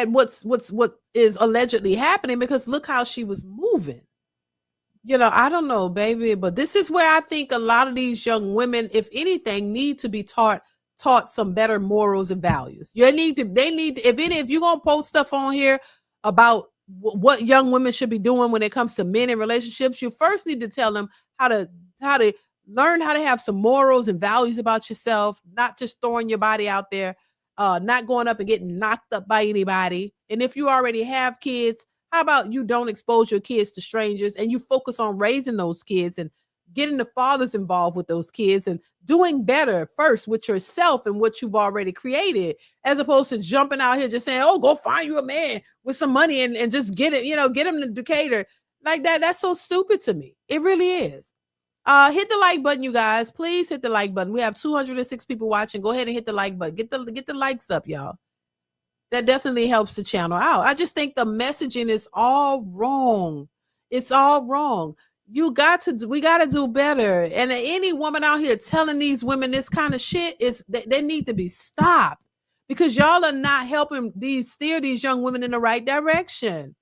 what is allegedly happening, because look how she was moving. You know, I don't know, baby, but this is where I think a lot of these young women, if anything, need to be taught some better morals and values. They need to, if you're gonna post stuff on here about what young women should be doing when it comes to men and relationships, you first need to tell them how to learn how to have some morals and values about yourself, not just throwing your body out there, not going up and getting knocked up by anybody. And if you already have kids, how about you don't expose your kids to strangers and you focus on raising those kids and getting the fathers involved with those kids and doing better first with yourself and what you've already created, as opposed to jumping out here just saying, oh, go find you a man with some money and just get it, get him to Decatur like that. That's so stupid to me. It really is. Hit the like button, you guys. Please hit the like button. We have 206 people watching. Go ahead and hit the like button. Get the likes up, y'all. That definitely helps the channel out. I just think the messaging is all wrong. It's all wrong. We got to do better. And any woman out here telling these women this kind of shit they need to be stopped, because y'all are not helping steer these young women in the right direction.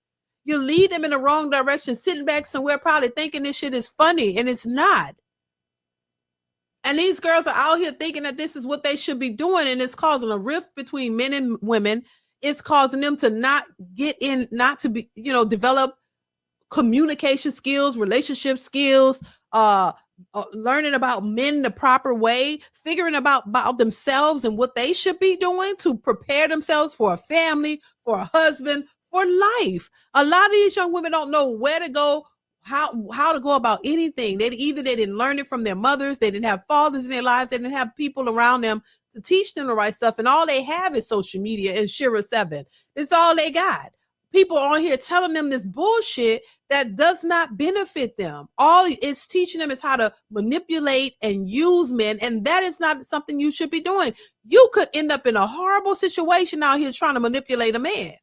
You lead them in the wrong direction, sitting back somewhere probably thinking this shit is funny, and it's not. And these girls are out here thinking that this is what they should be doing, and it's causing a rift between men and women. It's causing them to not to be, develop communication skills, relationship skills, learning about men the proper way, figuring about themselves and what they should be doing to prepare themselves for a family, for a husband, for life. A lot of these young women don't know where to go, how to go about anything. They didn't learn it from their mothers. They didn't have fathers in their lives. They didn't have people around them to teach them the right stuff. And all they have is social media and Shira 7. It's all they got. People on here telling them this bullshit that does not benefit them. All it's teaching them is how to manipulate and use men. And that is not something you should be doing. You could end up in a horrible situation out here trying to manipulate a man.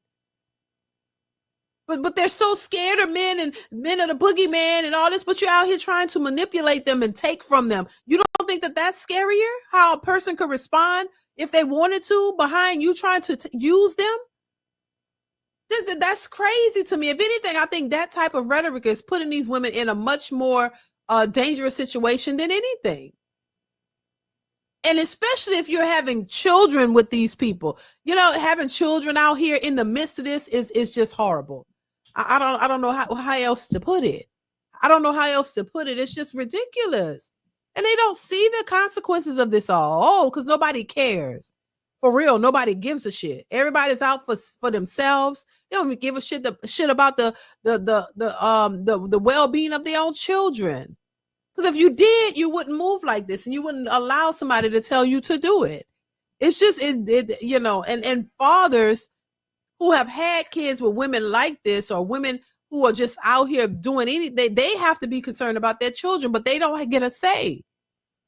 But they're so scared of men and men are the boogeyman and all this, but you're out here trying to manipulate them and take from them. You don't think that that's scarier? How a person could respond if they wanted to behind you trying to use them? That's crazy to me. If anything, I think that type of rhetoric is putting these women in a much more dangerous situation than anything. And especially if you're having children with these people, you know, having children out here in the midst of this is just horrible. I don't know how else to put it. I don't know how else to put it. It's just ridiculous. And they don't see the consequences of this all. Oh, because nobody cares. For real, nobody gives a shit. Everybody's out for themselves. They don't even give a shit about the well-being of their own children. Because if you did, you wouldn't move like this, and you wouldn't allow somebody to tell you to do it. It's just you know, and fathers who have had kids with women like this, or women who are just out here doing anything, they have to be concerned about their children, but they don't get a say.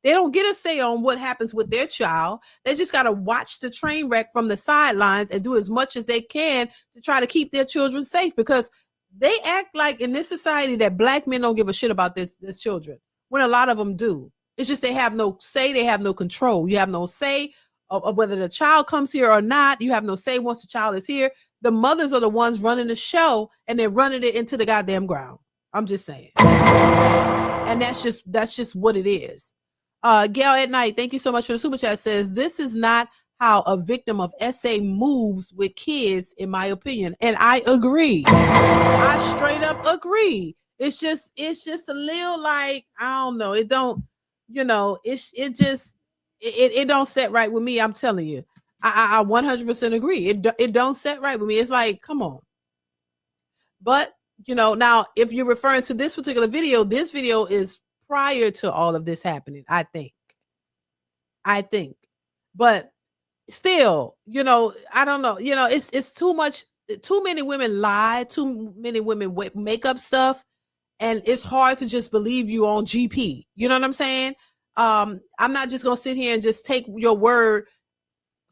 They don't get a say on what happens with their child. They just got to watch the train wreck from the sidelines and do as much as they can to try to keep their children safe, because they act like in this society that black men don't give a shit about their children, when a lot of them do. It's just they have no say. They have no control. You have no say of whether the child comes here or not. You have no say once the child is here. The mothers are the ones running the show, and they're running it into the goddamn ground. I'm just saying. And that's just what it is. Gail at Night, thank you so much for the super chat. Says, this is not how a victim of SA moves with kids, in my opinion. And I agree. I straight up agree. It's just a little like, I don't know. It don't, you know, it don't set right with me. I'm telling you, I 100% agree. It don't set right with me. It's like, come on. But, you know, now if you're referring to this particular video, this video is prior to all of this happening, I think, but still, you know, I don't know, you know, it's too much. Too many women lie. Too many women make up stuff, and it's hard to just believe you on GP. You know what I'm saying? I'm not just gonna sit here and just take your word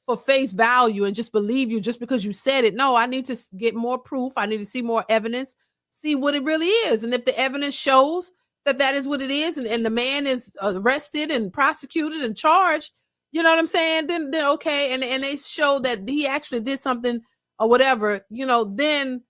for face value and just believe you just because you said it. No, I need to get more proof. I need to see more evidence, see what it really is, and if the evidence shows that is what it is, and the man is arrested and prosecuted and charged, you know what I'm saying, then okay, and they show that he actually did something or whatever, you know, then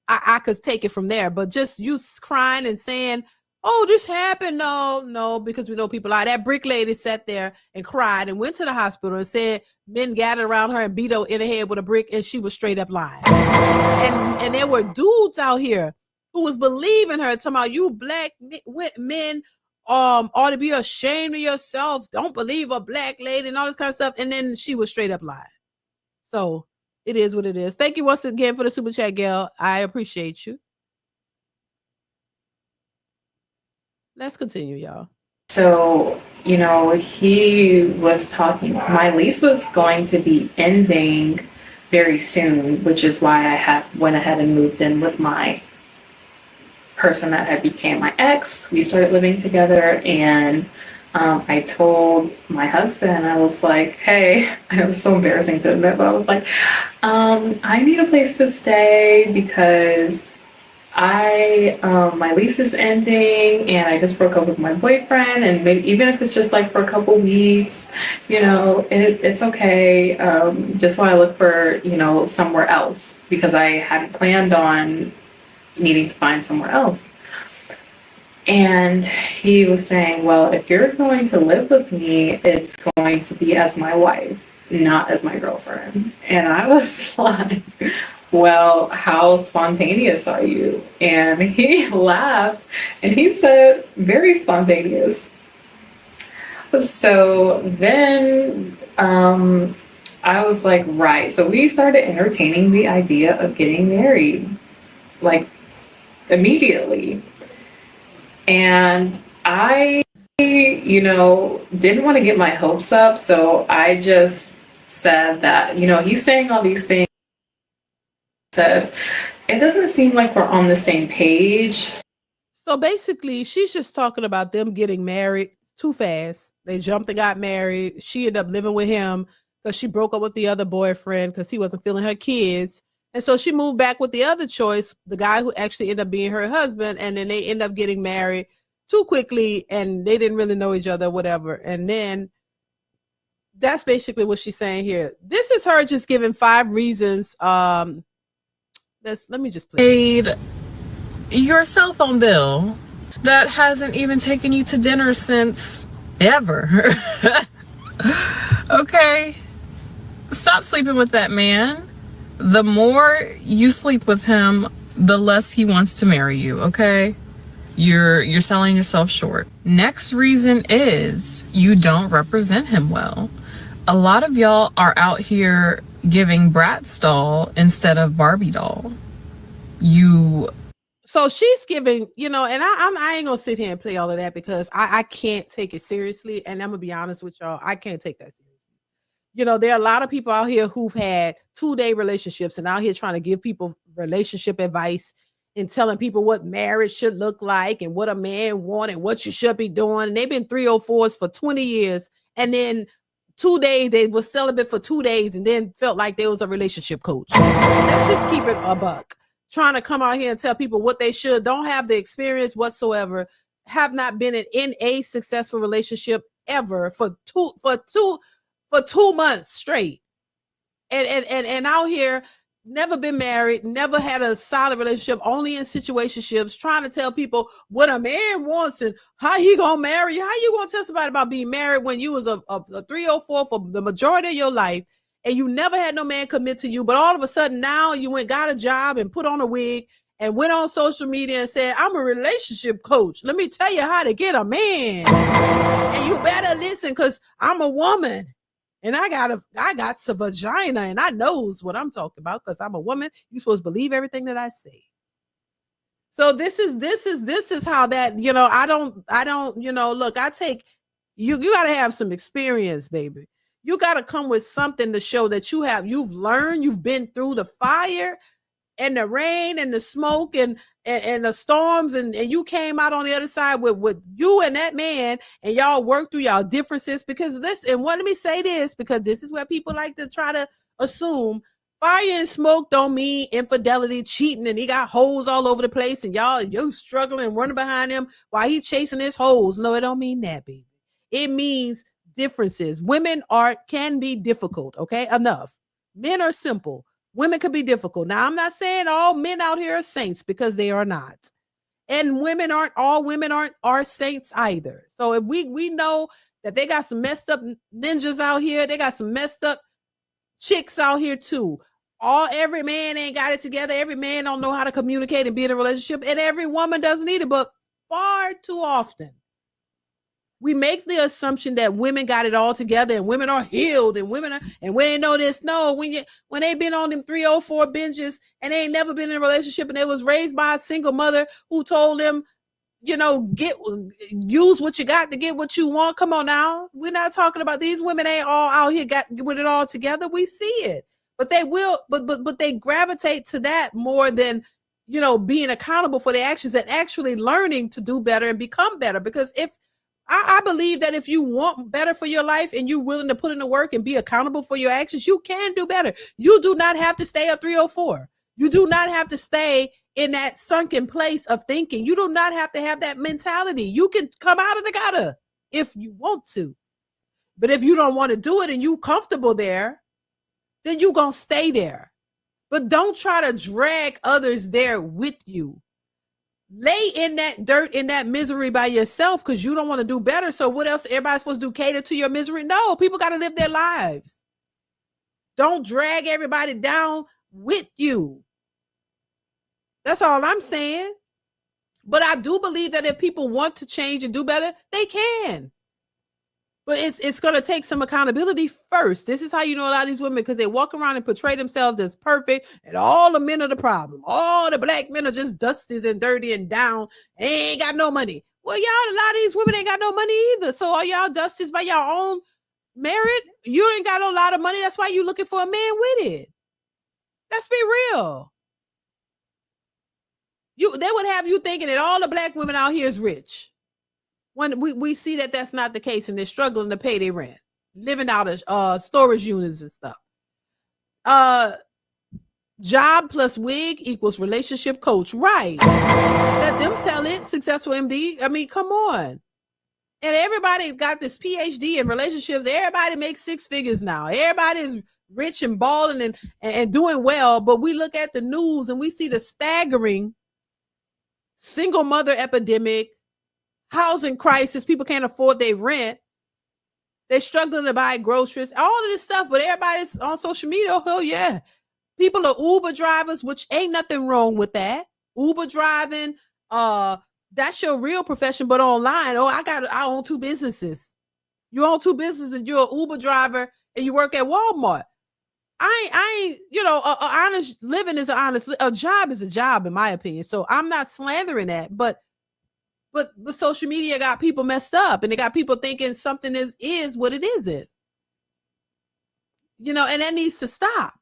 I could take it from there. But just you crying and saying, oh, this happened, no, because we know people lie. That brick lady sat there and cried and went to the hospital and said men gathered around her and beat her in the head with a brick, and she was straight up lying. And there were dudes out here who was believing her, talking about, you black men ought to be ashamed of yourself. Don't believe a black lady and all this kind of stuff. And then she was straight up lying. So it is what it is. Thank you once again for the super chat, Gail. I appreciate you. Let's continue, y'all. So, you know, he was talking, my lease was going to be ending very soon, which is why I went ahead and moved in with my person that had became my ex. We started living together, and I told my husband, I was like, hey, it was so embarrassing to admit, but I was like, I need a place to stay because my lease is ending and I just broke up with my boyfriend, and maybe even if it's just like for a couple weeks, you know, it's okay. Just while I look for, you know, somewhere else, because I hadn't planned on needing to find somewhere else. And he was saying, well, if you're going to live with me, it's going to be as my wife, not as my girlfriend. And I was like, well, how spontaneous are you? And he laughed and he said, very spontaneous. So then I was like, right. So we started entertaining the idea of getting married, like immediately. And I, you know, didn't want to get my hopes up. So I just said that, you know, he's saying all these things. Said, it doesn't seem like we're on the same page. So basically, she's just talking about them getting married too fast. They jumped and got married. She ended up living with him because she broke up with the other boyfriend because he wasn't feeling her kids. And so she moved back with the other choice, the guy who actually ended up being her husband. And then they end up getting married too quickly, and they didn't really know each other, whatever. And then that's basically what she's saying here. This is her just giving 5 reasons. Let me just play. Paid your cell phone bill that hasn't even taken you to dinner since ever. Okay? Stop sleeping with that man. The more you sleep with him, the less he wants to marry you, okay? You're selling yourself short. Next reason is you don't represent him well. A lot of y'all are out here giving Bratz doll instead of Barbie doll. So she's giving, and I ain't gonna sit here and play all of that because I can't take it seriously. And I'm gonna be honest with y'all, I can't take that seriously. There are a lot of people out here who've had 2-day relationships and out here trying to give people relationship advice and telling people what marriage should look like and what a man wants and what you should be doing. And they've been 304s for 20 years. And then 2 days, they were celibate for 2 days and then felt like they was a relationship coach. Let's just keep it a buck. Trying to come out here and tell people what they should, don't have the experience whatsoever, have not been in a successful relationship ever for 2 months straight. And out here, never been married, never had a solid relationship, only in situationships, trying to tell people what a man wants and how he gonna marry you. How you gonna tell somebody about being married when you was a 304 for the majority of your life and you never had no man commit to you, but all of a sudden now you went got a job and put on a wig and went on social media and said, I'm a relationship coach. Let me tell you how to get a man. And you better listen because I'm a woman. And I got some vagina and I knows what I'm talking about because I'm a woman. You're supposed to believe everything that I say. So this is how that, I don't, look, I take, you got to have some experience, baby. You got to come with something to show that you've learned, you've been through the fire and the rain and the smoke and the storms and you came out on the other side with you and that man and y'all worked through y'all differences because let me say this because this is where people like to try to assume fire and smoke don't mean infidelity, cheating, and he got holes all over the place and you struggling and running behind him while he chasing his holes. No, it don't mean that, baby. It means differences. Women can be difficult, okay? Enough. Men are simple. Women could be difficult. Now, I'm not saying all men out here are saints because they are not. And all women are saints either. So if we know that they got some messed up ninjas out here, they got some messed up chicks out here too. Every man ain't got it together. Every man don't know how to communicate and be in a relationship. And every woman doesn't either, but far too often we make the assumption that women got it all together and women are healed and when they know this. No, when they been on them 304 binges and they ain't never been in a relationship and they was raised by a single mother who told them, use what you got to get what you want. Come on now. We're not talking about these women ain't all out here got with it all together. We see it, but they will, but they gravitate to that more than, being accountable for their actions and actually learning to do better and become better. Because I believe that if you want better for your life and you're willing to put in the work and be accountable for your actions, you can do better. You do not have to stay at 304. You do not have to stay in that sunken place of thinking. You do not have to have that mentality. You can come out of the gutter if you want to. But if you don't want to do it and you comfortable there, then you're going to stay there. But don't try to drag others there with you. Lay in that dirt, in that misery by yourself because you don't want to do better. So what else? Everybody's supposed to do cater to your misery? No, people got to live their lives. Don't drag everybody down with you. That's all I'm saying. But I do believe that if people want to change and do better, they can. But it's going to take some accountability first. This is how you know a lot of these women, because they walk around and portray themselves as perfect and all the men are the problem. All the black men are just dusty and dirty and down. They ain't got no money. Well, y'all, a lot of these women ain't got no money either. So are y'all dusties by your own merit? You ain't got a lot of money. That's why you looking for a man with it. Let's be real. They would have you thinking that all the black women out here is rich. When we see that that's not the case and they're struggling to pay their rent, living out of storage units and stuff. Job plus wig equals relationship coach. Right. Let them tell it. Successful MD. I mean, come on. And everybody got this PhD in relationships. Everybody makes 6 figures now. Everybody is rich and balling and doing well. But we look at the news and we see the staggering single mother epidemic, housing crisis, people can't afford their rent. They're struggling to buy groceries, all of this stuff, but everybody's on social media. Oh, hell yeah. People are Uber drivers, which ain't nothing wrong with that. Uber driving, that's your real profession, but online, oh, I own 2 businesses. You own 2 businesses and you're an Uber driver and you work at Walmart. I ain't, you know, a honest living is an honest, a job is a job, in my opinion. So I'm not slandering that, but social media got people messed up and they got people thinking something is what it isn't. You know, and that needs to stop.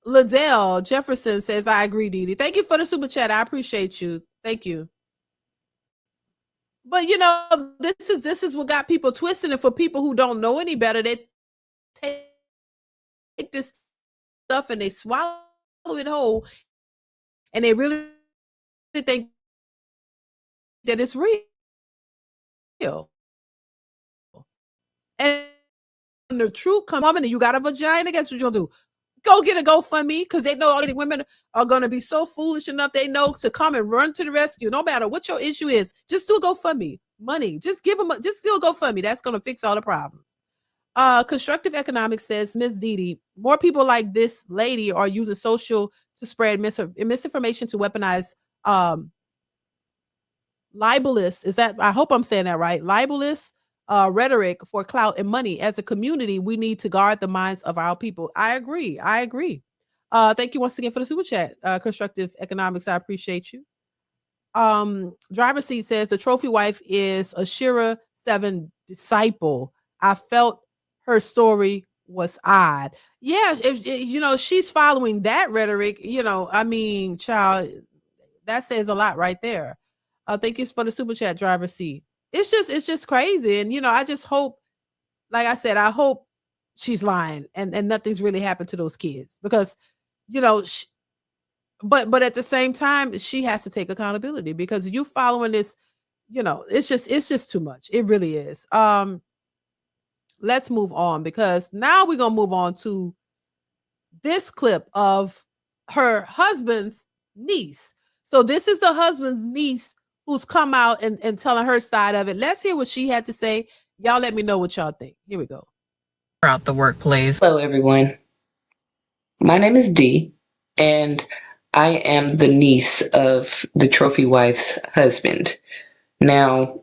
Liddell Jefferson says, I agree, DeeDee. Thank you for the super chat. I appreciate you. Thank you. But you know, this is what got people twisting. And for people who don't know any better, they take this stuff and they swallow it whole, and they really think that it's real. And the truth come on, and you got a vagina, guess what you'll do? Go get a GoFundMe, because they know all the women are going to be so foolish enough they know to come and run to the rescue. No matter what your issue is, just do a GoFundMe. Money, just give them, just do a GoFundMe. That's going to fix all the problems. Constructive Economics says, Ms. DeeDee, more people like this lady are using social to spread misinformation to weaponize libelous. Is that, I hope I'm saying that right? Libelous rhetoric for clout and money. As a community, we need to guard the minds of our people. I agree. Thank you once again for the super chat. Constructive Economics, I appreciate you. Driver Seat says the trophy wife is a Shira 7 disciple. I felt her story was odd. Yeah, if you know, she's following that rhetoric, you know, I mean, child, that says a lot right there. Thank you for the super chat, Driver Seat. It's just crazy. And you know, I just hope, like I said, I hope she's lying and nothing's really happened to those kids, because you know, but at the same time, she has to take accountability, because you following this, you know, it's just too much. It really is. Let's move on, because now we're gonna move on to this clip of her husband's niece. So this is the husband's niece who's come out and telling her side of it. Let's hear what she had to say. Y'all let me know what y'all think. Here we go. Throughout the workplace. Hello, everyone. My name is Dee, and I am the niece of the trophy wife's husband. Now,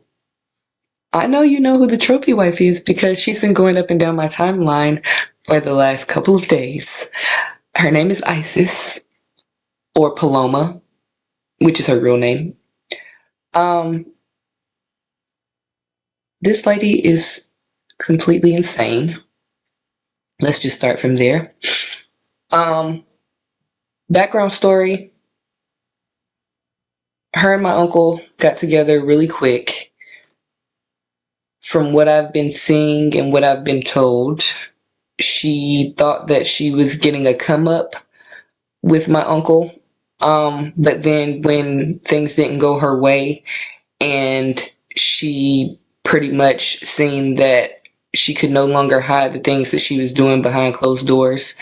I know you know who the trophy wife is because she's been going up and down my timeline for the last couple of days. Her name is Isis, or Paloma, which is her real name. This lady is completely insane. Let's just start from there. Background story. Her and my uncle got together really quick. From what I've been seeing and what I've been told, she thought that she was getting a come up with my uncle. But then when things didn't go her way and she pretty much seen that she could no longer hide the things that she was doing behind closed doors,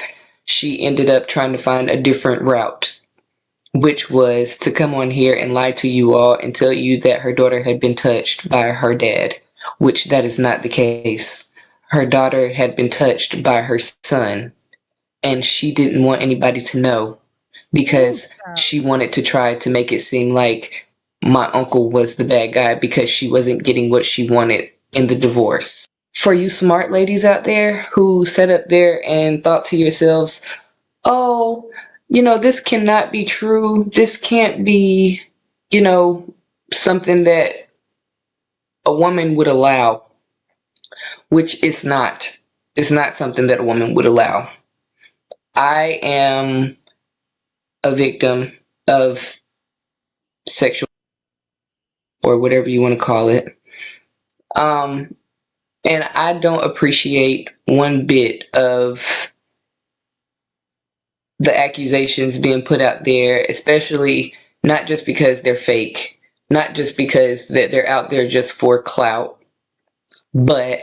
she ended up trying to find a different route, which was to come on here and lie to you all and tell you that her daughter had been touched by her dad, which that is not the case. Her daughter had been touched by her son, and she didn't want anybody to know because she wanted to try to make it seem like my uncle was the bad guy because she wasn't getting what she wanted in the divorce. For you smart ladies out there who sat up there and thought to yourselves, oh, you know, this cannot be true. This can't be, you know, something that a woman would allow, which is not. It's not something that a woman would allow. I am a victim of sexual, or whatever you want to call it. And I don't appreciate one bit of the accusations being put out there, especially not just because they're fake, not just because that they're out there just for clout, but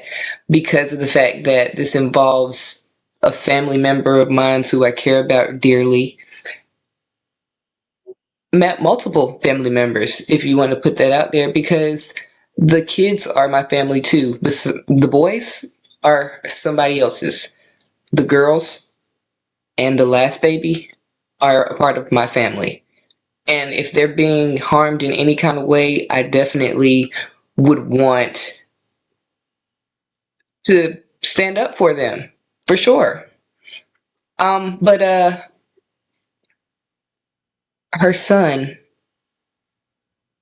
because of the fact that this involves a family member of mine who I care about dearly. Multiple family members, if you want to put that out there, because The kids are my family too. The boys are somebody else's. The girls and the last baby are a part of my family. And if they're being harmed in any kind of way, I definitely would want to stand up for them, for sure. But her son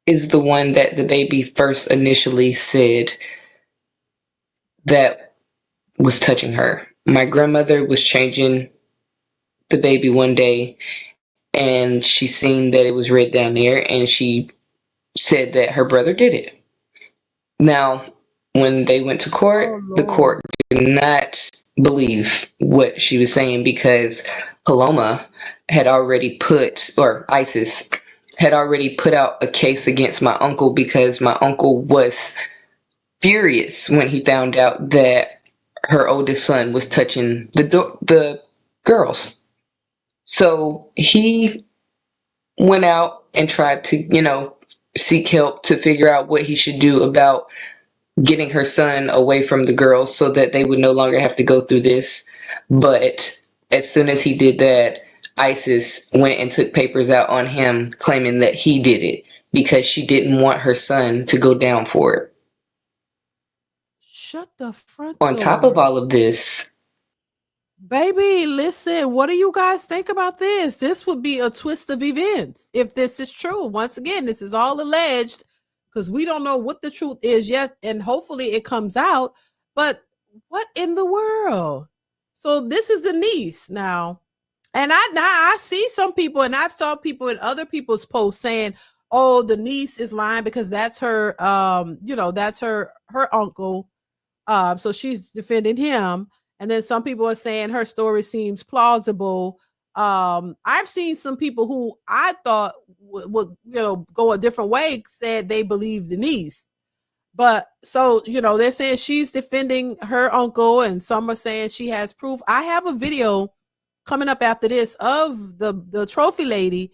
is the one that the baby first initially said that was touching her. My grandmother was changing the baby one day, and she seen that it was red down there, and she said that her brother did it. Now, when they went to court, the court did not believe what she was saying because Paloma had already ISIS had already put out a case against my uncle because my uncle was furious when he found out that her oldest son was touching the girls. So he went out and tried to, seek help to figure out what he should do about getting her son away from the girls so that they would no longer have to go through this. But as soon as he did that, ISIS went and took papers out on him claiming that he did it because she didn't want her son to go down for it. Shut the front On door. top of all of this, baby, listen, what do you guys think about this? This would be a twist of events if this is true. Once again, this is all alleged because we don't know what the truth is yet, and hopefully it comes out. But what in the world? So this is the niece now. And I see some people, and I've saw people in other people's posts saying, oh, the niece is lying because that's her, that's her uncle. So she's defending him. And then some people are saying her story seems plausible. I've seen some people who I thought would go a different way said they believe the niece. But so, they're saying she's defending her uncle, and some are saying she has proof. I have a video coming up after this of the trophy lady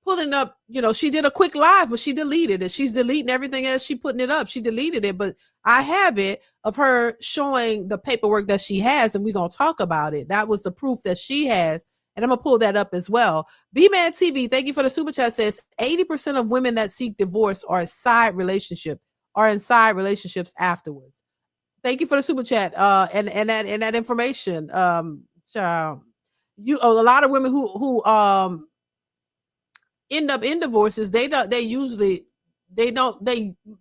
pulling up, she did a quick live, but she deleted it. She's deleting everything else. She putting it up. She deleted it, but I have it of her showing the paperwork that she has, and we're going to talk about it. That was the proof that she has. And I'm going to pull that up as well. B-Man TV, thank you for the super chat, says 80% of women that seek divorce are in side relationships afterwards. Thank you for the super chat. And that information. Child. A lot of women who end up in divorces, the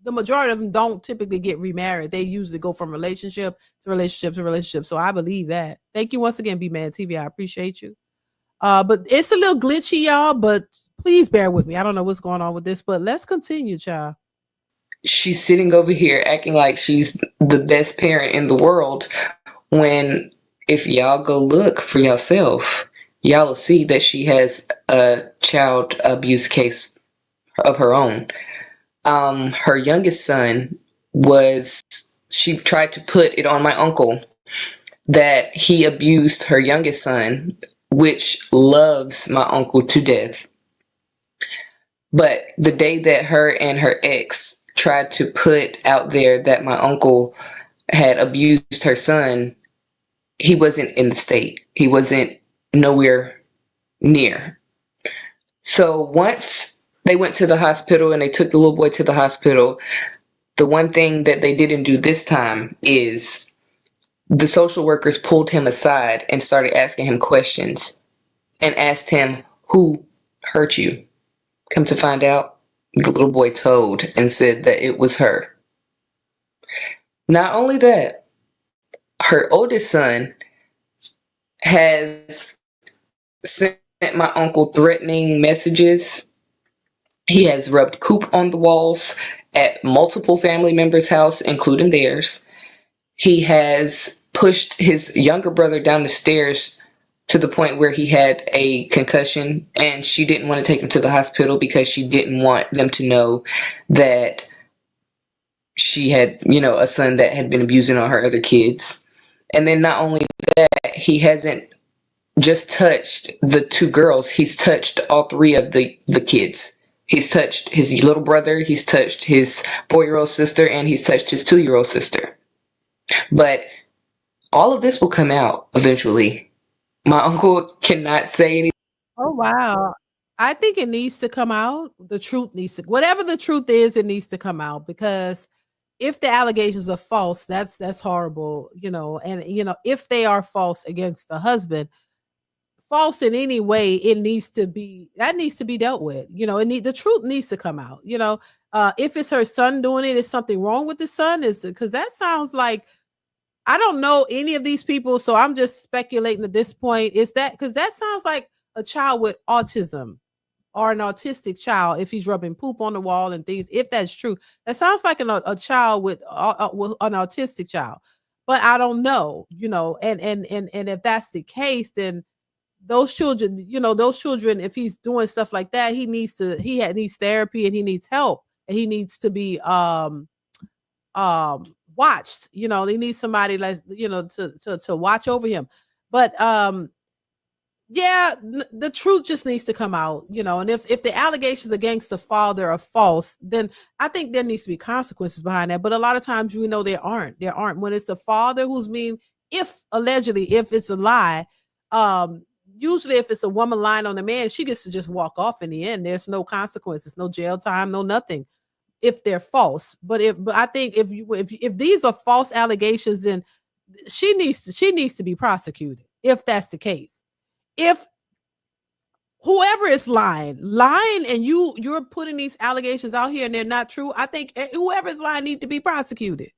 majority of them don't typically get remarried. They usually go from relationship to relationship to relationship. So I believe that. Thank you once again, B-Man TV. I appreciate you. But it's a little glitchy, y'all, but please bear with me. I don't know what's going on with this, but let's continue, child. She's sitting over here acting like she's the best parent in the world when if y'all go look for yourself, y'all will see that she has a child abuse case of her own. Her youngest son she tried to put it on my uncle that he abused her youngest son, which loves my uncle to death. But the day that her and her ex tried to put out there that my uncle had abused her son, he wasn't in the state. He wasn't nowhere near. So once they went to the hospital and they took the little boy to the hospital, the one thing that they didn't do this time is the social workers pulled him aside and started asking him questions and asked him, who hurt you? Come to find out, the little boy told and said that it was her. Not only that, her oldest son has sent my uncle threatening messages. He has rubbed poop on the walls at multiple family members' house, including theirs. He has pushed his younger brother down the stairs to the point where he had a concussion, and she didn't want to take him to the hospital because she didn't want them to know that she had, a son that had been abusing all her other kids. And then not only that, he hasn't just touched the two girls, he's touched all three of the kids He's touched his little brother, he's touched his 4-year-old sister, and he's touched his 2-year-old sister. But all of this will come out eventually. My uncle cannot say anything. Oh, wow. I think it needs to come out. The truth needs to, whatever the truth is, it needs to come out, because if the allegations are false, that's horrible, and if they are false against the husband, false in any way, that needs to be dealt with. The truth needs to come out. If it's her son doing it, is something wrong with the son? Is because that sounds like, I don't know any of these people, so I'm just speculating at this point. Is that because that sounds like a child with autism or an autistic child, if he's rubbing poop on the wall and things, if that's true? That sounds like a child with an autistic child, but I don't know, and if that's the case, then those children, if he's doing stuff like that, he needs therapy, and he needs help, and he needs to be watched. They need somebody like, to watch over him. But the truth just needs to come out, and if the allegations against the father are false, then I think there needs to be consequences behind that. But a lot of times, there aren't. When it's the father who's mean, if it's a lie, usually if it's a woman lying on the man, she gets to just walk off in the end. There's no consequences, no jail time, no nothing, if they're false. But I think if these are false allegations, then she needs to be prosecuted, if that's the case. If whoever is lying, and you're putting these allegations out here and they're not true, I think whoever is lying needs to be prosecuted.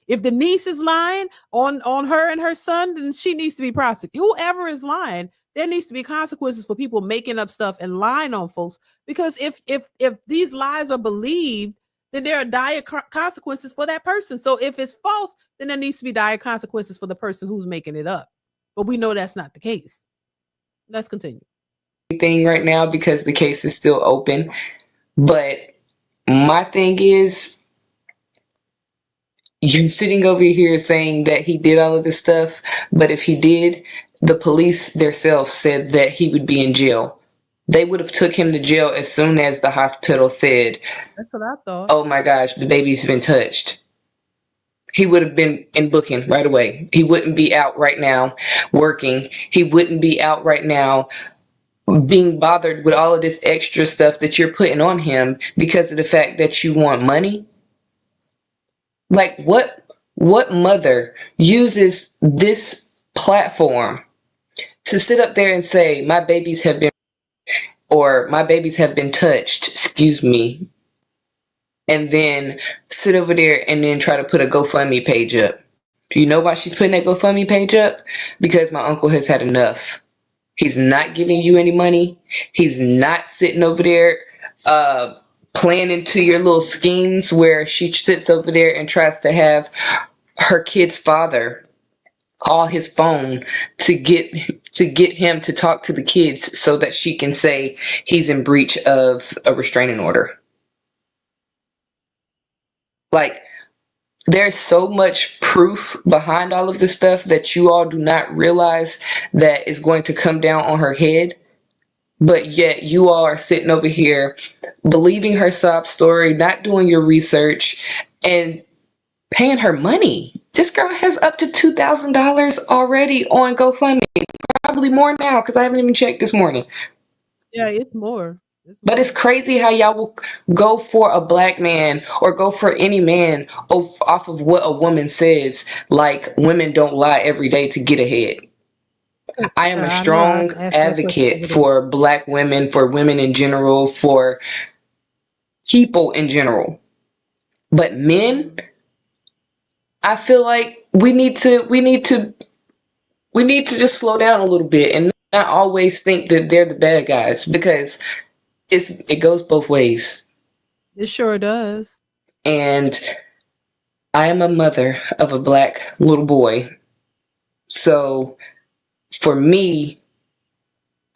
If the niece is lying on her and her son, then she needs to be prosecuted. Whoever is lying, there needs to be consequences for people making up stuff and lying on folks. Because if these lies are believed, then there are dire consequences for that person. So if it's false, then there needs to be dire consequences for the person who's making it up. But we know that's not the case. Let's continue. Thing right now, because the case is still open. But my thing is, you sitting over here saying that he did all of this stuff, but if he did, the police themselves said that he would be in jail. They would have took him to jail as soon as the hospital said, that's what I thought, oh my gosh, the baby's been touched. He would have been in booking right away. He wouldn't be out right now working. He wouldn't be out right now being bothered with all of this extra stuff that you're putting on him because of the fact that you want money. Like, what mother uses this platform to sit up there and say, my babies have been, or my babies have been touched, excuse me, and then sit over there and then try to put a GoFundMe page up? Do you know why she's putting that GoFundMe page up? Because my uncle has had enough. He's not giving you any money. He's not sitting over there playing into your little schemes where she sits over there and tries to have her kid's father call his phone to get him to talk to the kids so that she can say he's in breach of a restraining order. Like, there's so much proof behind all of this stuff that you all do not realize that is going to come down on her head. But yet you all are sitting over here believing her sob story, not doing your research, and paying her money. This girl has up to $2,000 already on GoFundMe. Probably more now because I haven't even checked this morning. Yeah, it's more. But it's crazy how y'all will go for a black man or go for any man off of what a woman says. Like, women don't lie every day to get ahead. I am a strong advocate for black women, for women in general, for people in general. But men, I feel like we need to just slow down a little bit and not always think that they're the bad guys, because it goes both ways. It sure does. And I am a mother of a black little boy. So for me,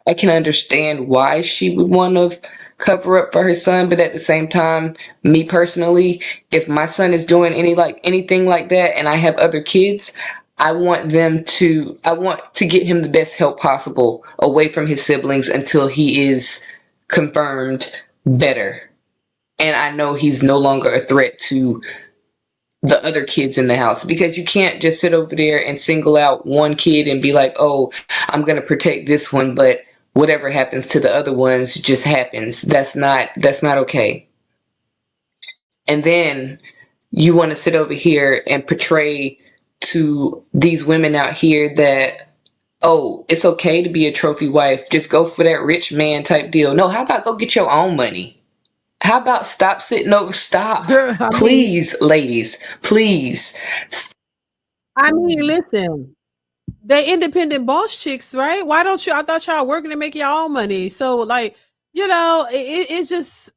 I can understand why she would want to cover up for her son, but at the same time, me personally, if my son is doing anything like that and I have other kids, I want to get him the best help possible away from his siblings until he is confirmed better. And I know he's no longer a threat to the other kids in the house, because you can't just sit over there and single out one kid and be like, oh, I'm going to protect this one, but whatever happens to the other ones just happens. That's not okay. And then you want to sit over here and portray to these women out here that, oh, it's okay to be a trophy wife. Just go for that rich man type deal. No, how about go get your own money? How about stop sitting over? Stop. Please, ladies, please. I mean, listen, they independent boss chicks, right? Why don't you? I thought y'all working to make your own money. So, like, it's just,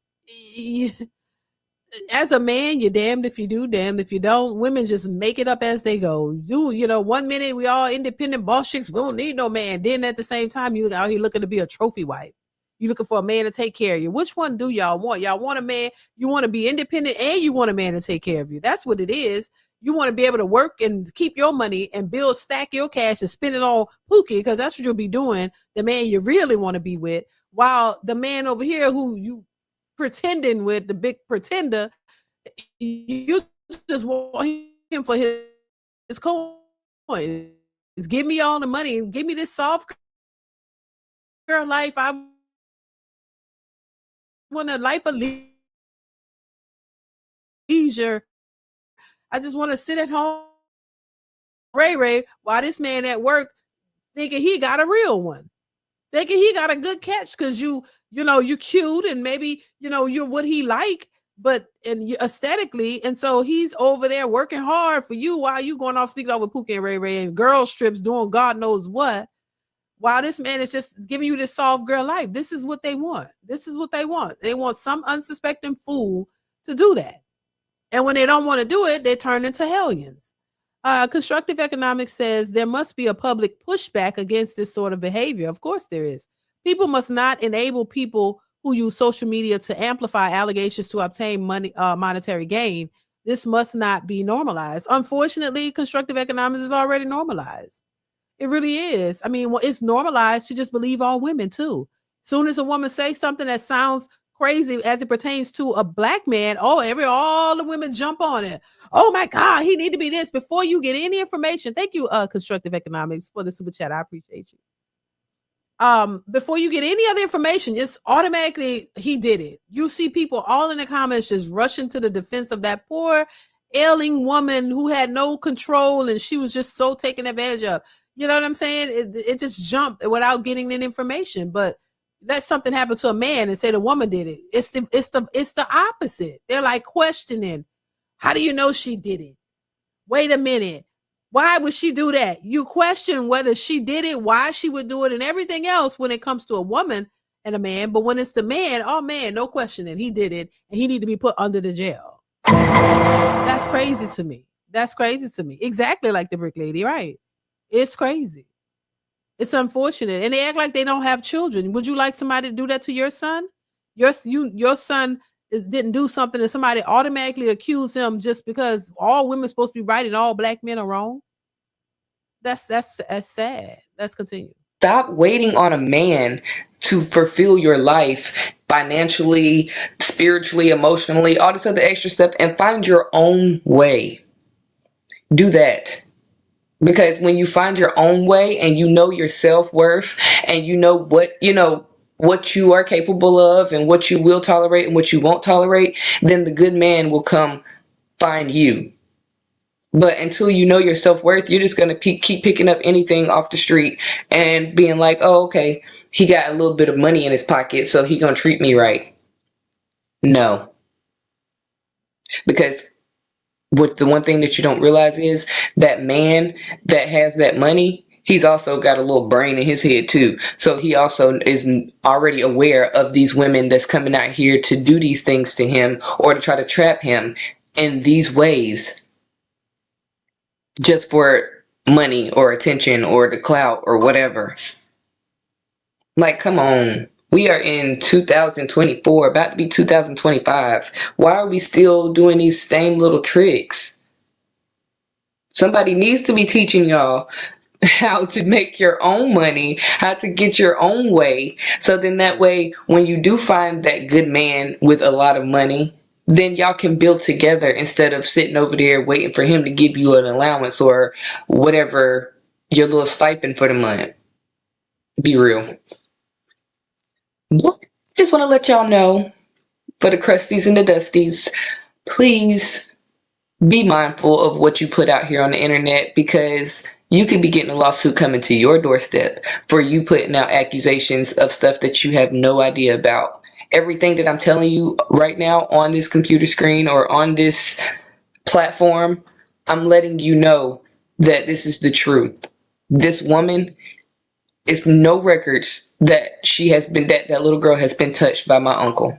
as a man, you're damned if you do, damned if you don't. Women just make it up as they go. 1 minute we all independent boss chicks, we don't need no man. Then at the same time, you out here looking to be a trophy wife. You looking for a man to take care of you. Which one do y'all want? Y'all want a man, you want to be independent, and you want a man to take care of you. That's what it is. You want to be able to work and keep your money and stack your cash and spend it on Pookie, because that's what you'll be doing, the man you really want to be with. While the man over here who you pretending with, the big pretender, you just want him for his coin. Just give me all the money and give me this soft girl life. I want a life of leisure. I just want to sit at home, Ray, while this man at work thinking he got a real one, thinking he got a good catch because you cute and maybe you're what he like, but and aesthetically, and so he's over there working hard for you while you going off sneaking off with Pookie and Ray and girl strips doing God knows what. While this man is just giving you this soft girl life. This is what they want. This is what they want. They want some unsuspecting fool to do that. And when they don't want to do it, they turn into hellions. Constructive economics says there must be a public pushback against this sort of behavior. Of course there is. People must not enable people who use social media to amplify allegations to obtain monetary gain. This must not be normalized. Unfortunately, constructive economics is already normalized. It really is. I mean, it's normalized to just believe all women too. Soon as a woman says something that sounds crazy as it pertains to a black man, all the women jump on it. Oh my God, he need to be this. Before you get any information, thank you, Constructive Economics, for the super chat. I appreciate you. Before you get any other information, it's automatically he did it. You see people all in the comments just rushing to the defense of that poor ailing woman who had no control and she was just so taken advantage of. You know what I'm saying? It just jumped without getting that information. But let something happen to a man and say the woman did it. It's the opposite. They're like questioning. How do you know she did it? Wait a minute. Why would she do that? You question whether she did it, why she would do it, and everything else when it comes to a woman and a man. But when it's the man, oh man, no questioning. He did it and he need to be put under the jail. That's crazy to me. Exactly like the brick lady, right? It's crazy. It's unfortunate. And they act like they don't have children. Would you like somebody to do that to your son? Your son didn't do something and somebody automatically accuse him just because all women are supposed to be right and all black men are wrong? That's sad. Let's continue. Stop waiting on a man to fulfill your life financially, spiritually, emotionally, all this other extra stuff, and find your own way. Do that. Because when you find your own way and you know your self-worth and you know what you are capable of and what you will tolerate and what you won't tolerate, then the good man will come find you. But until you know your self-worth, you're just going to keep picking up anything off the street and being like, oh, okay, he got a little bit of money in his pocket, so he going to treat me right. No. Because what the one thing that you don't realize is that man that has that money, he's also got a little brain in his head too. So he also is already aware of these women that's coming out here to do these things to him or to try to trap him in these ways just for money or attention or the clout or whatever. Like, come on. We are in 2024, about to be 2025. Why are we still doing these same little tricks? Somebody needs to be teaching y'all how to make your own money, how to get your own way. So then that way, when you do find that good man with a lot of money, then y'all can build together instead of sitting over there waiting for him to give you an allowance or whatever, your little stipend for the month. Be real. Just want to let y'all know, for the crusties and the dusties, please be mindful of what you put out here on the internet, because you could be getting a lawsuit coming to your doorstep for you putting out accusations of stuff that you have no idea about. Everything that I'm telling you right now on this computer screen or on this platform, I'm letting you know that this is the truth. This woman, it's no records that she has been, that little girl has been touched by my uncle.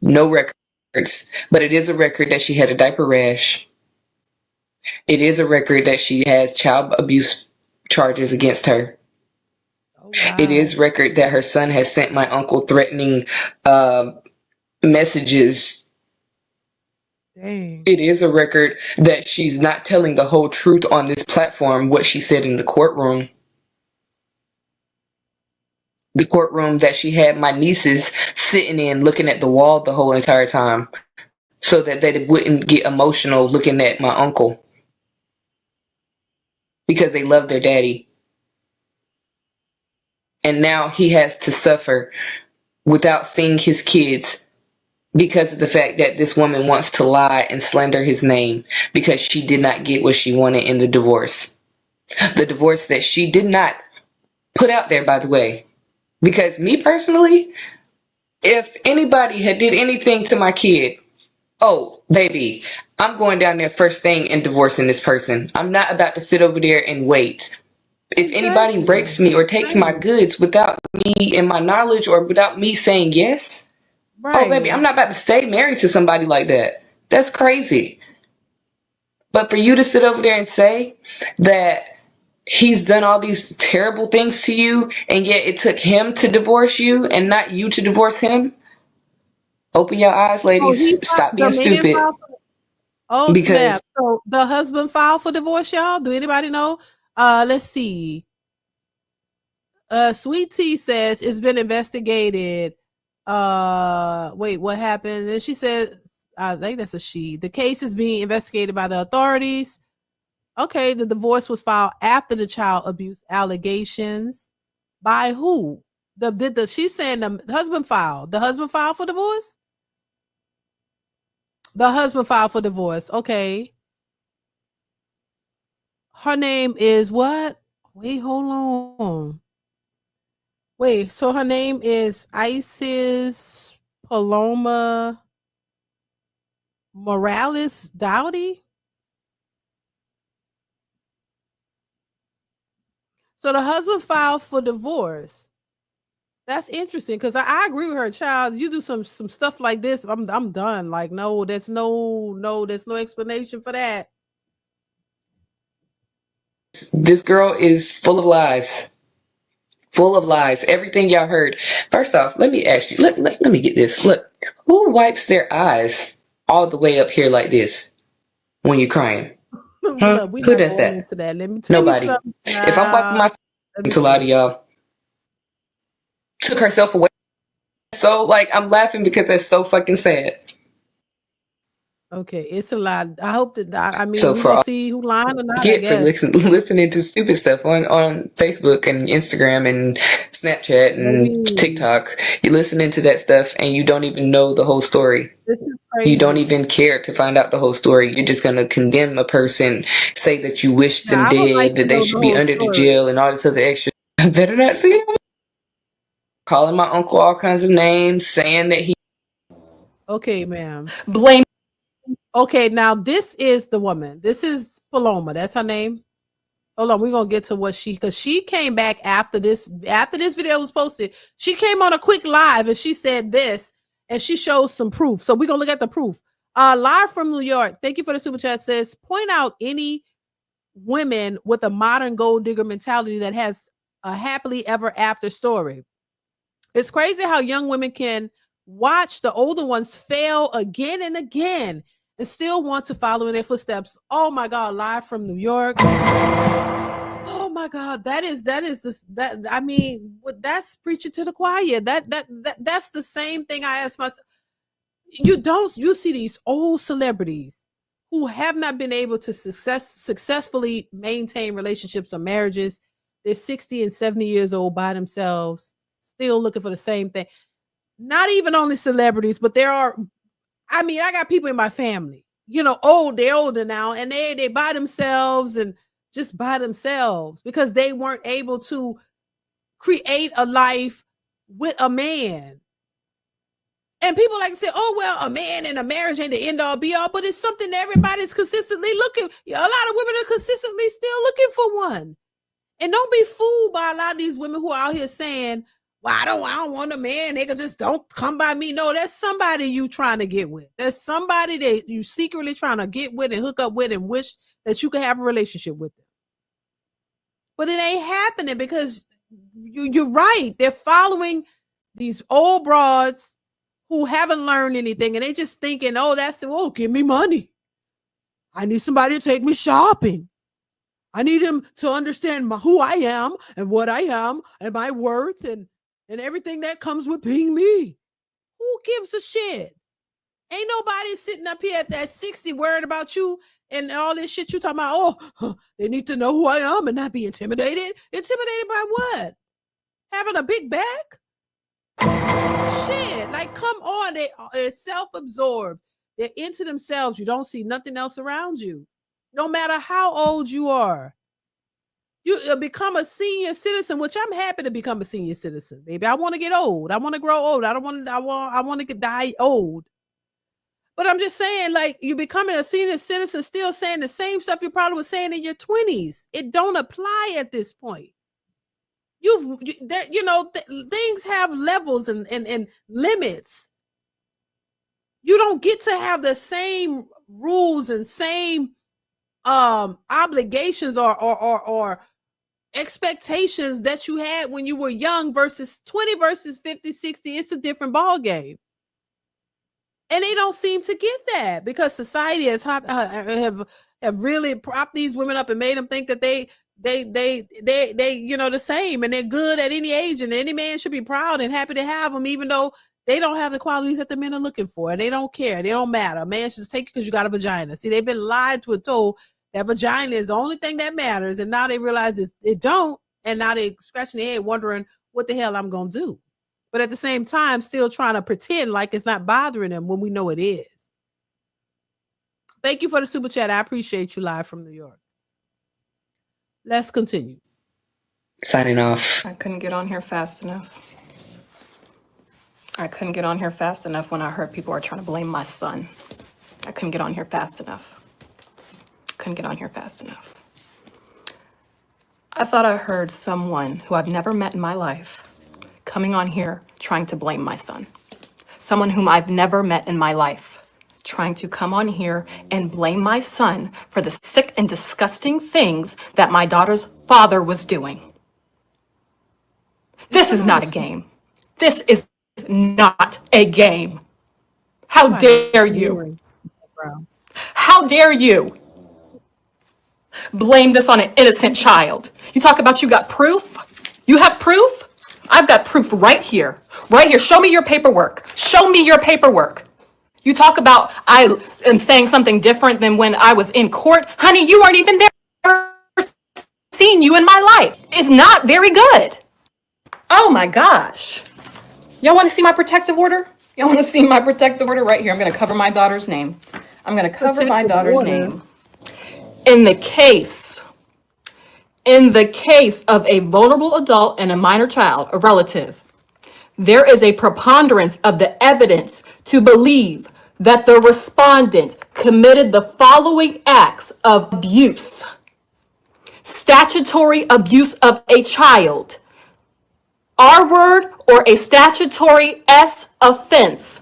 No records. But it is a record that she had a diaper rash. It is a record that she has child abuse charges against her. Oh, wow. It is record that her son has sent my uncle threatening messages. Dang. It is a record that she's not telling the whole truth on this platform, what she said in the courtroom. The courtroom that she had my nieces sitting in looking at the wall the whole entire time so that they wouldn't get emotional looking at my uncle because they love their daddy. And now he has to suffer without seeing his kids because of the fact that this woman wants to lie and slander his name because she did not get what she wanted in the divorce. The divorce that she did not put out there, by the way. Because me personally, if anybody had did anything to my kid, oh, baby, I'm going down there first thing and divorcing this person. I'm not about to sit over there and wait. If anybody rapes me or takes my goods without me and my knowledge or without me saying yes, Right. oh, baby, I'm not about to stay married to somebody like that. That's crazy. But for you to sit over there and say that he's done all these terrible things to you, and yet it took him to divorce you and not you to divorce him. Open your eyes, ladies. Stop being stupid. Oh, Because- snap. So the husband filed for divorce, y'all? Do anybody know? Let's see. Sweet Tea says it's been investigated. Wait, what happened? And she said, I think that's a she. The case is being investigated by the authorities. Okay, the divorce was filed after the child abuse allegations. By who? She's saying the husband filed. The husband filed for divorce? The husband filed for divorce. Okay. Her name is what? Wait, hold on. Wait, so her name is Isis Paloma Morales Dowdy? So the husband filed for divorce. That's interesting because I agree with her, child. You do some stuff like this, I'm done. Like, no, there's no explanation for that. This girl is full of lies. Full of lies. Everything y'all heard. First off, let me ask you. Let me get this. Look, who wipes their eyes all the way up here like this when you're crying? Look, we Who not does going that? into that. Let me tell Nobody. you something. If I'm wiping my face, to lie to y'all, took herself away. So, like, I'm laughing because that's so fucking sad. Okay, it's a lot. I hope that I mean So we for gonna all see who lying or not. I get for guess. listening to stupid stuff on Facebook and Instagram and Snapchat and Maybe. TikTok. You're listening to that stuff and you don't even know the whole story. This is crazy. You don't even care to find out the whole story. You're just gonna condemn a person, say that you wish them I would dead, like to that they know should the be whole under the story. jail and all this other extra. I better not see him. Calling my uncle all kinds of names, saying that he Okay, ma'am. blame. Okay, now this is the woman. This is Paloma. That's her name. Hold on, we're gonna get to what because she came back after this video was posted. She came on a quick live and she said this and she shows some proof. So we're gonna look at the proof. Live from New York. Thank you for the super chat. Says point out any women with a modern gold digger mentality that has a happily ever after story. It's crazy how young women can watch the older ones fail again and again and still want to follow in their footsteps. Oh my God, live from New York. Oh my God, I mean, that's preaching to the choir. That's the same thing I asked myself. You see these old celebrities who have not been able to successfully maintain relationships or marriages. They're 60 and 70 years old by themselves, still looking for the same thing. Not even only celebrities, but I got people in my family, they're older now, and they by themselves and just by themselves because they weren't able to create a life with a man. And people like to say, oh, well, a man and a marriage ain't the end all be all, but it's something that everybody's consistently looking. A lot of women are consistently still looking for one. And don't be fooled by a lot of these women who are out here saying, well, I don't want a man. They can just don't come by me. No, that's somebody you trying to get with. There's somebody that you secretly trying to get with and hook up with and wish that you could have a relationship with them. But it ain't happening because you're right. They're following these old broads who haven't learned anything, and they just thinking, give me money. I need somebody to take me shopping. I need him to understand who I am and what I am and my worth and everything that comes with being me. Who gives a shit? Ain't nobody sitting up here at that 60 worried about you and all this shit you talking about. Oh, they need to know who I am and not be intimidated. Intimidated by what? Having a big back? Shit, like, come on. They're self-absorbed. They're into themselves. You don't see nothing else around you. No matter how old you are. You become a senior citizen, which I'm happy to become a senior citizen, baby. I want to get old. I want to grow old. I want to die old. But I'm just saying, like, you becoming a senior citizen, still saying the same stuff you probably was saying in your 20s. It don't apply at this point. Things have levels and limits. You don't get to have the same rules and same obligations or expectations that you had when you were young versus 20 versus 50, 60. It's a different ball game. And they don't seem to get that because society has have really propped these women up and made them think that they the same, and they're good at any age, and any man should be proud and happy to have them, even though they don't have the qualities that the men are looking for, and they don't care. They don't matter. A man should just take you because you got a vagina. See, they've been lied to and told that vagina is the only thing that matters, and now they realize it don't, and now they scratching their head wondering what the hell I'm gonna do. But at the same time, still trying to pretend like it's not bothering them when we know it is. Thank you for the super chat. I appreciate you, live from New York. Let's continue. Signing off. I couldn't get on here fast enough. I couldn't get on here fast enough when I heard people are trying to blame my son. I couldn't get on here fast enough. Couldn't get on here fast enough. I thought I heard someone who I've never met in my life coming on here trying to blame my son. Someone whom I've never met in my life trying to come on here and blame my son for the sick and disgusting things that my daughter's father was doing. This is not a game. This is not a game. How dare you? How dare you blame this on an innocent child? You talk about you got proof? You have proof? I've got proof right here. Right here. Show me your paperwork. Show me your paperwork. You talk about I am saying something different than when I was in court. Honey, you weren't even there. I've seen you in my life. It's not very good. Oh my gosh. Y'all want to see my protective order? Y'all want to see my protective order right here? I'm going to cover my daughter's name. I'm going to cover my daughter's name. In the case of a vulnerable adult and a minor child, a relative, there is a preponderance of the evidence to believe that the respondent committed the following acts of abuse. Statutory abuse of a child, R word, or a statutory S offense.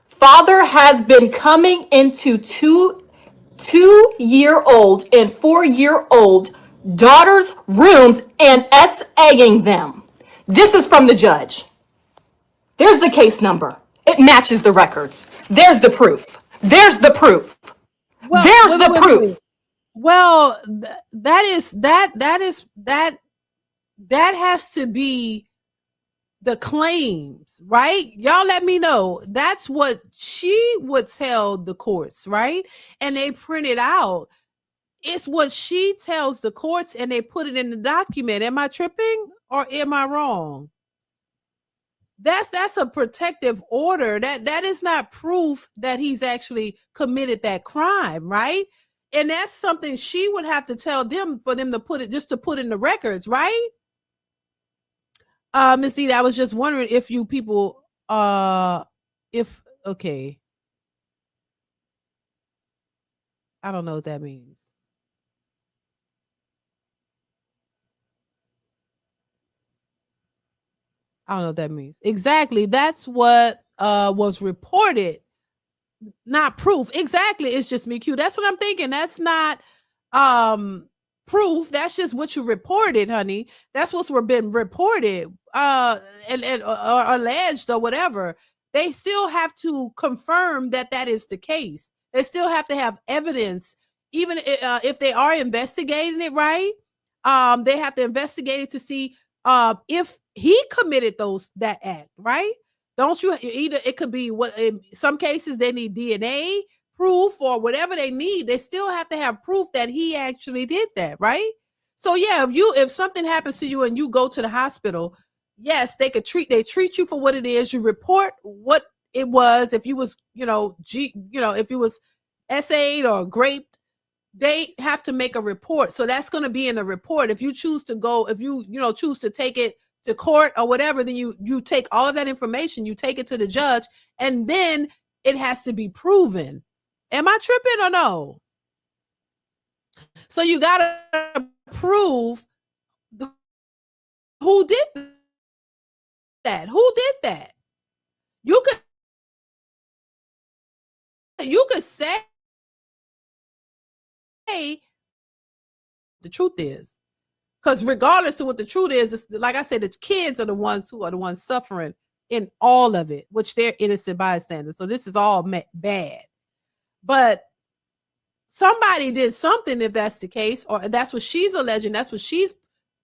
Father has been coming into two-year-old and 4-year-old daughters' rooms and SAing them. This is from the judge. There's the case number. It matches the records. There's the proof. There's the proof. There's the proof. Well, that has to be the claims, right? Y'all let me know. That's what she would tell the courts, right? And they print it out. It's what she tells the courts and they put it in the document. Am I tripping or am I wrong? That's a protective order. That is not proof that he's actually committed that crime, right? And that's something she would have to tell them for them to put it, just to put in the records, right? Miss DeeDee, I was just wondering if you people if okay. I don't know what that means. I don't know what that means. Exactly. That's what was reported, not proof. Exactly. It's just me Q. That's what I'm thinking. That's not proof. That's just what you reported, honey. That's what's been reported and or alleged or whatever. They still have to confirm that that is the case. They still have to have evidence, even if they are investigating it, right? They have to investigate it to see if he committed that act, right? Don't you either? It could be what in some cases they need DNA proof or whatever they need. They still have to have proof that he actually did that, right? So yeah, if something happens to you and you go to the hospital, yes, they treat you for what it is. You report what it was. If you was, if you was essayed or raped, they have to make a report. So that's going to be in the report. If you choose to go, if you choose to take it to court or whatever, then you take all of that information, you take it to the judge, and then it has to be proven. Am I tripping or no? So you got to prove who did that. Who did that? You could say the truth is. Because regardless of what the truth is, it's, like I said, the kids are the ones suffering in all of it, which they're innocent bystanders. So this is all bad. But somebody did something, if that's the case, or that's what she's alleging. That's what she's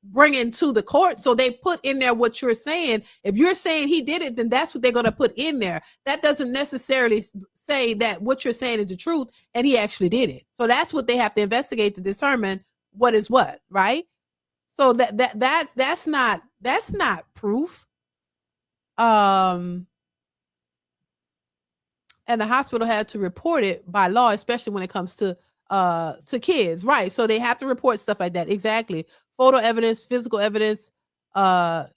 bringing to the court. So they put in there what you're saying. If you're saying he did it, then that's what they're going to put in there. That doesn't necessarily say that what you're saying is the truth and he actually did it. So that's what they have to investigate to determine what is what, right? So that's not proof. And the hospital had to report it by law, especially when it comes to kids, right? So they have to report stuff like that. Exactly. Photo evidence, physical evidence are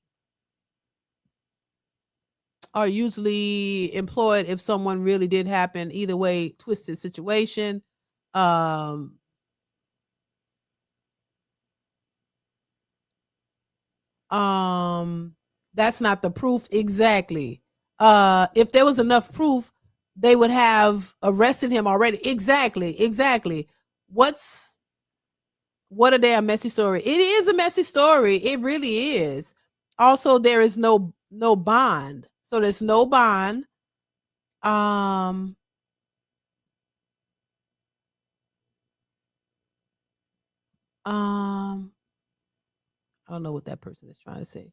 usually employed if someone really did happen. Either way, twisted situation. That's not the proof. Exactly. If there was enough proof, they would have arrested him already. Exactly. What a damn messy story. It is a messy story. It really is. Also, there is no bond. So there's no bond. I don't know what that person is trying to say.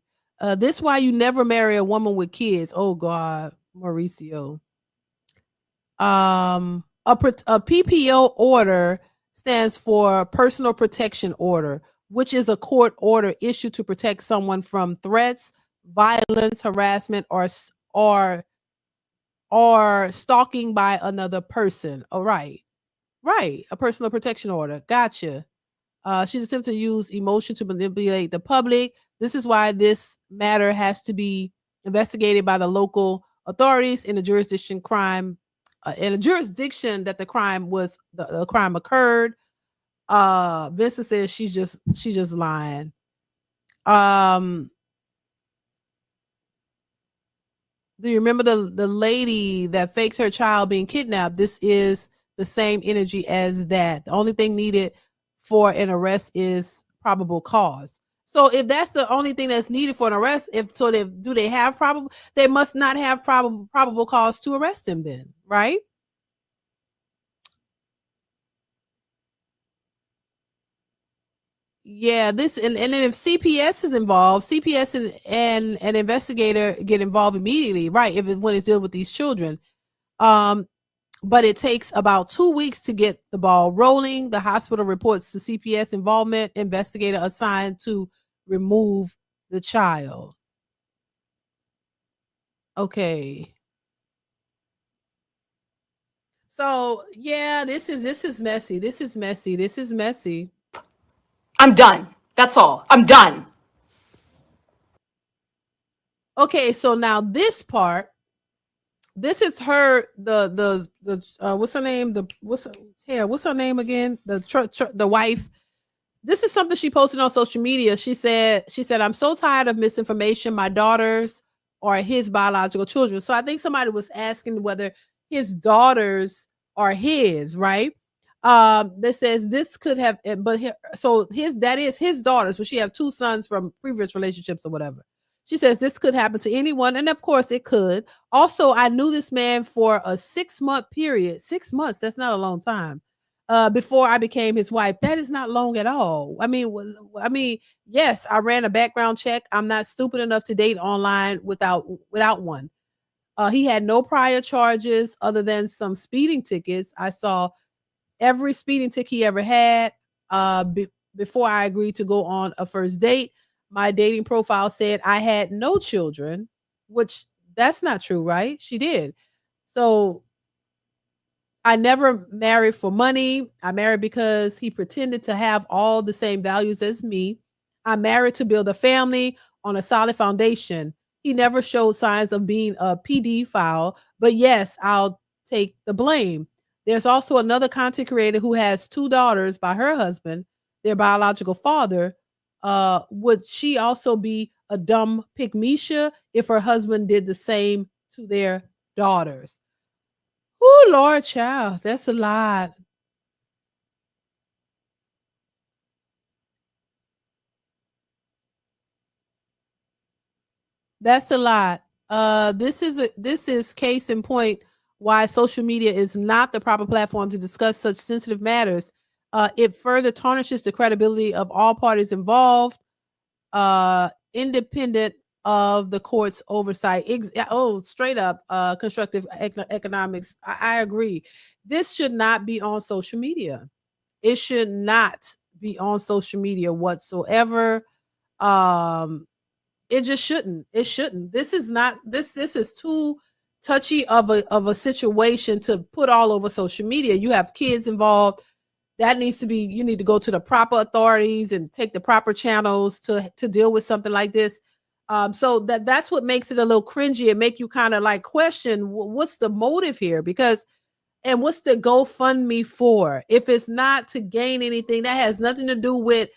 This why you never marry a woman with kids. Oh God, Mauricio. A PPO order stands for personal protection order, which is a court order issued to protect someone from threats, violence, harassment, or stalking by another person. All right. A personal protection order. Gotcha. She's attempting to use emotion to manipulate the public. This is why this matter has to be investigated by the local authorities in the jurisdiction that the crime occurred. Vincent says she's just lying. Do you remember the lady that faked her child being kidnapped? This is the same energy as that. The only thing needed for an arrest is probable cause. So if that's the only thing that's needed for an arrest, do they have probable? They must not have probable cause to arrest him then, right? Yeah, this and then if CPS is involved, CPS and an investigator get involved immediately, right? When it's dealing with these children. But it takes about 2 weeks to get the ball rolling. The hospital reports to CPS involvement, investigator assigned to remove the child. Okay. So yeah, this is messy. This is messy. This is messy. I'm done. That's all. I'm done. Okay, so now this part, this is her the what's her name? What's her name again? The wife. This is something she posted on social media. She said, I'm so tired of misinformation. My daughters are his biological children. So I think somebody was asking whether his daughters are his, right? That says this could have, so that is his daughters, but she have 2 sons from previous relationships or whatever. She says this could happen to anyone, and of course it could. Also, I knew this man for a 6-month period. 6 months, that's not a long time. Before I became his wife. That is not long at all. I mean, yes, I ran a background check. I'm not stupid enough to date online without one. He had no prior charges other than some speeding tickets. I saw every speeding ticket he ever had before I agreed to go on a first date. My dating profile said I had no children, which that's not true, right? She did. So I never married for money. I married because he pretended to have all the same values as me. I married to build a family on a solid foundation. He never showed signs of being a PD file, but yes, I'll take the blame. There's also another content creator who has 2 daughters by her husband, their biological father. Would she also be a dumb pygmisha if her husband did the same to their daughters? Oh, Lord, child, that's a lot. That's a lot. This is case in point why social media is not the proper platform to discuss such sensitive matters. It further tarnishes the credibility of all parties involved, independent of the court's oversight. Straight up, constructive economics. I agree. This should not be on social media. It should not be on social media whatsoever. It just shouldn't. It shouldn't. This is not this is too touchy of a situation to put all over social media. You have kids involved. That needs to be, you need to go to the proper authorities and take the proper channels to deal with something like this. So that's what makes it a little cringy and make you kind of like question what's the motive here, because and what's the GoFundMe for? If it's not to gain anything, that has nothing to do with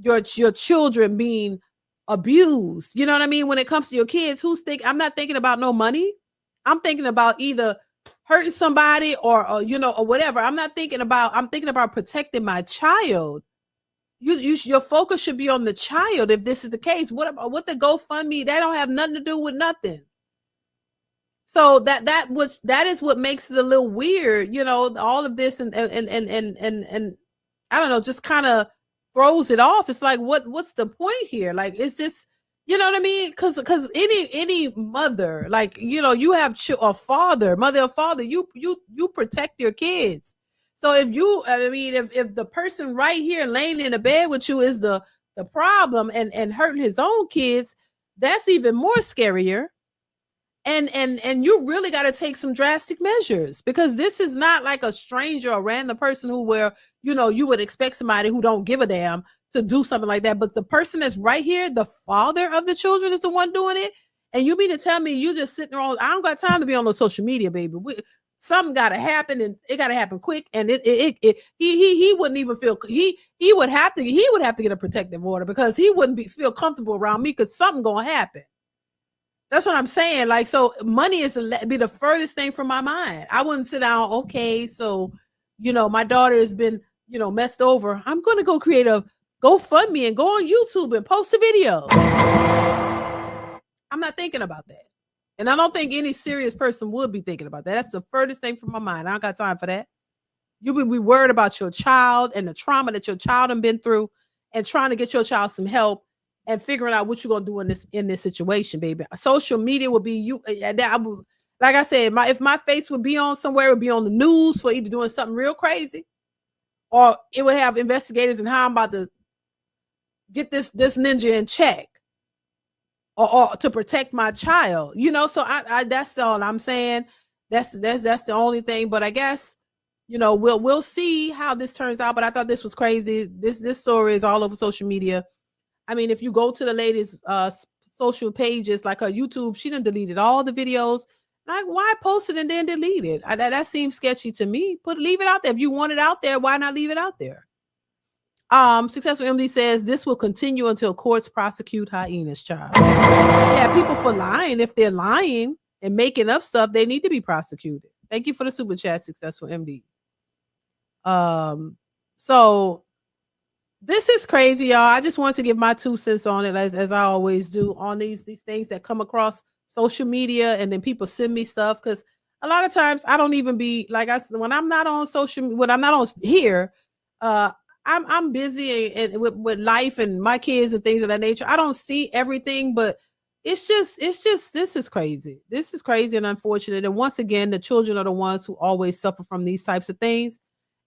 your children being abused. You know what I mean? When it comes to your kids, I'm not thinking about no money. I'm thinking about either hurting somebody or or whatever. I'm thinking about protecting my child. Your focus should be on the child if this is the case. What the GoFundMe? That don't have nothing to do with nothing. So that is what makes it a little weird, all of this and I don't know, just kind of throws it off. It's like, what's the point here? Like, it's just, you know what I mean? Because any mother, like, you have a father, mother or father, you protect your kids. So if the person right here laying in the bed with you is the problem and hurting his own kids, that's even more scarier. And you really got to take some drastic measures, because this is not like a stranger or random person where you would expect somebody who don't give a damn to do something like that. But the person that's right here, the father of the children, is the one doing it. And you mean to tell me you just sitting around? I don't got time to be on the social media, baby. Something got to happen, and it got to happen quick. And he wouldn't even feel he would have to get a protective order, because he wouldn't feel comfortable around me, because something gonna happen. That's what I'm saying. Like, so money is be the furthest thing from my mind. I wouldn't sit down. Okay, so my daughter has been messed over. I'm going to go create a GoFundMe and go on YouTube and post a video. I'm not thinking about that, and I don't think any serious person would be thinking about that. That's the furthest thing from my mind. I don't got time for that. You would be worried about your child and the trauma that your child has been through, and trying to get your child some help and figuring out what you're gonna do in this situation, baby. Social media would be you. Like I said, if my face would be on somewhere, it would be on the news for either doing something real crazy, or it would have investigators and how I'm about to get this ninja in check, or to protect my child. You know, so I that's all I'm saying. That's the only thing. But I guess, you know, we'll see how this turns out. But I thought this was crazy. This story is all over social media. I mean, if you go to the lady's social pages, like her YouTube, she done deleted all the videos. Like, why post it and then delete it? That seems sketchy to me. Leave it out there. If you want it out there, why not leave it out there? Successful MD says this will continue until courts prosecute hyenas, child. Yeah, people for lying. If they're lying and making up stuff, they need to be prosecuted. Thank you for the super chat, Successful MD. So this is crazy, y'all. I just want to give my 2 cents on it, as I always do, on these things that come across social media, and then people send me stuff, because a lot of times I don't even be like, when I'm not on social, when I'm not on here, I'm busy and with life and my kids and things of that nature. I don't see everything, but it's just this is crazy. This is crazy and unfortunate. And once again, the children are the ones who always suffer from these types of things.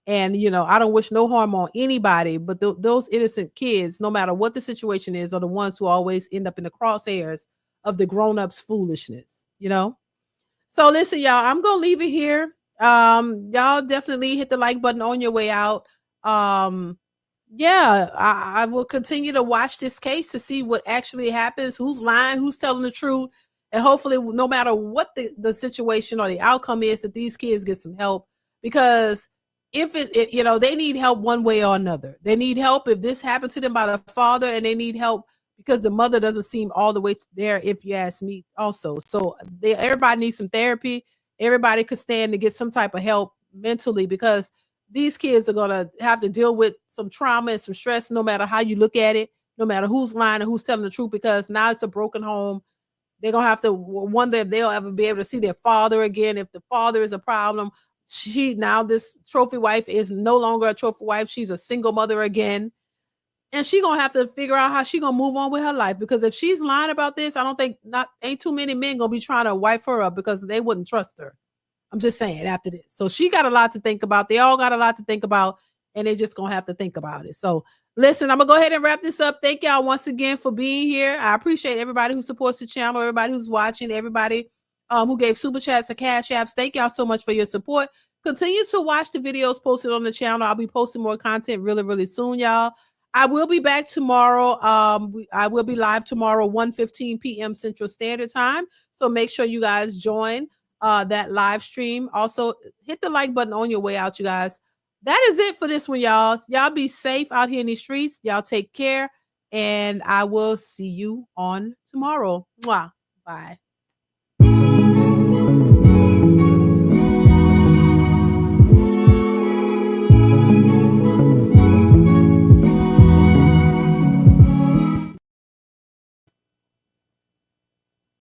And, you know, I don't wish no harm on anybody, but those innocent kids, no matter what the situation is, are the ones who always end up in the crosshairs of the grown-ups' foolishness, you know? So listen, y'all, I'm going to leave it here. Y'all definitely hit the like button on your way out. Yeah, I will continue to watch this case to see what actually happens, who's lying, who's telling the truth. And hopefully, no matter what the situation or the outcome is, that these kids get some help, because if it, you know, they need help one way or another. They need help if this happened to them by the father, and they need help because the mother doesn't seem all the way there, if you ask me also. So everybody needs some therapy. Everybody could stand to get some type of help mentally, because these kids are going to have to deal with some trauma and some stress, no matter how you look at it, no matter who's lying and who's telling the truth, because now it's a broken home. They're going to have to wonder if they'll ever be able to see their father again. If the father is a problem, this trophy wife is no longer a trophy wife. She's a single mother again. And she's going to have to figure out how she's going to move on with her life, because if she's lying about this, I don't think ain't too many men going to be trying to wife her up, because they wouldn't trust her. I'm just saying, after this. So she got a lot to think about. They all got a lot to think about, and they're just going to have to think about it. So listen, I'm going to go ahead and wrap this up. Thank y'all once again for being here. I appreciate everybody who supports the channel, everybody who's watching, everybody who gave super chats or cash apps. Thank y'all so much for your support. Continue to watch the videos posted on the channel. I'll be posting more content really, really soon, y'all. I will be back tomorrow. I will be live tomorrow, 1:15 p.m. Central Standard Time. So make sure you guys join that live stream. Also, hit the like button on your way out, you guys. That is it for this one, y'all. Y'all be safe out here in these streets. Y'all take care, and I will see you on tomorrow. Mwah. Bye.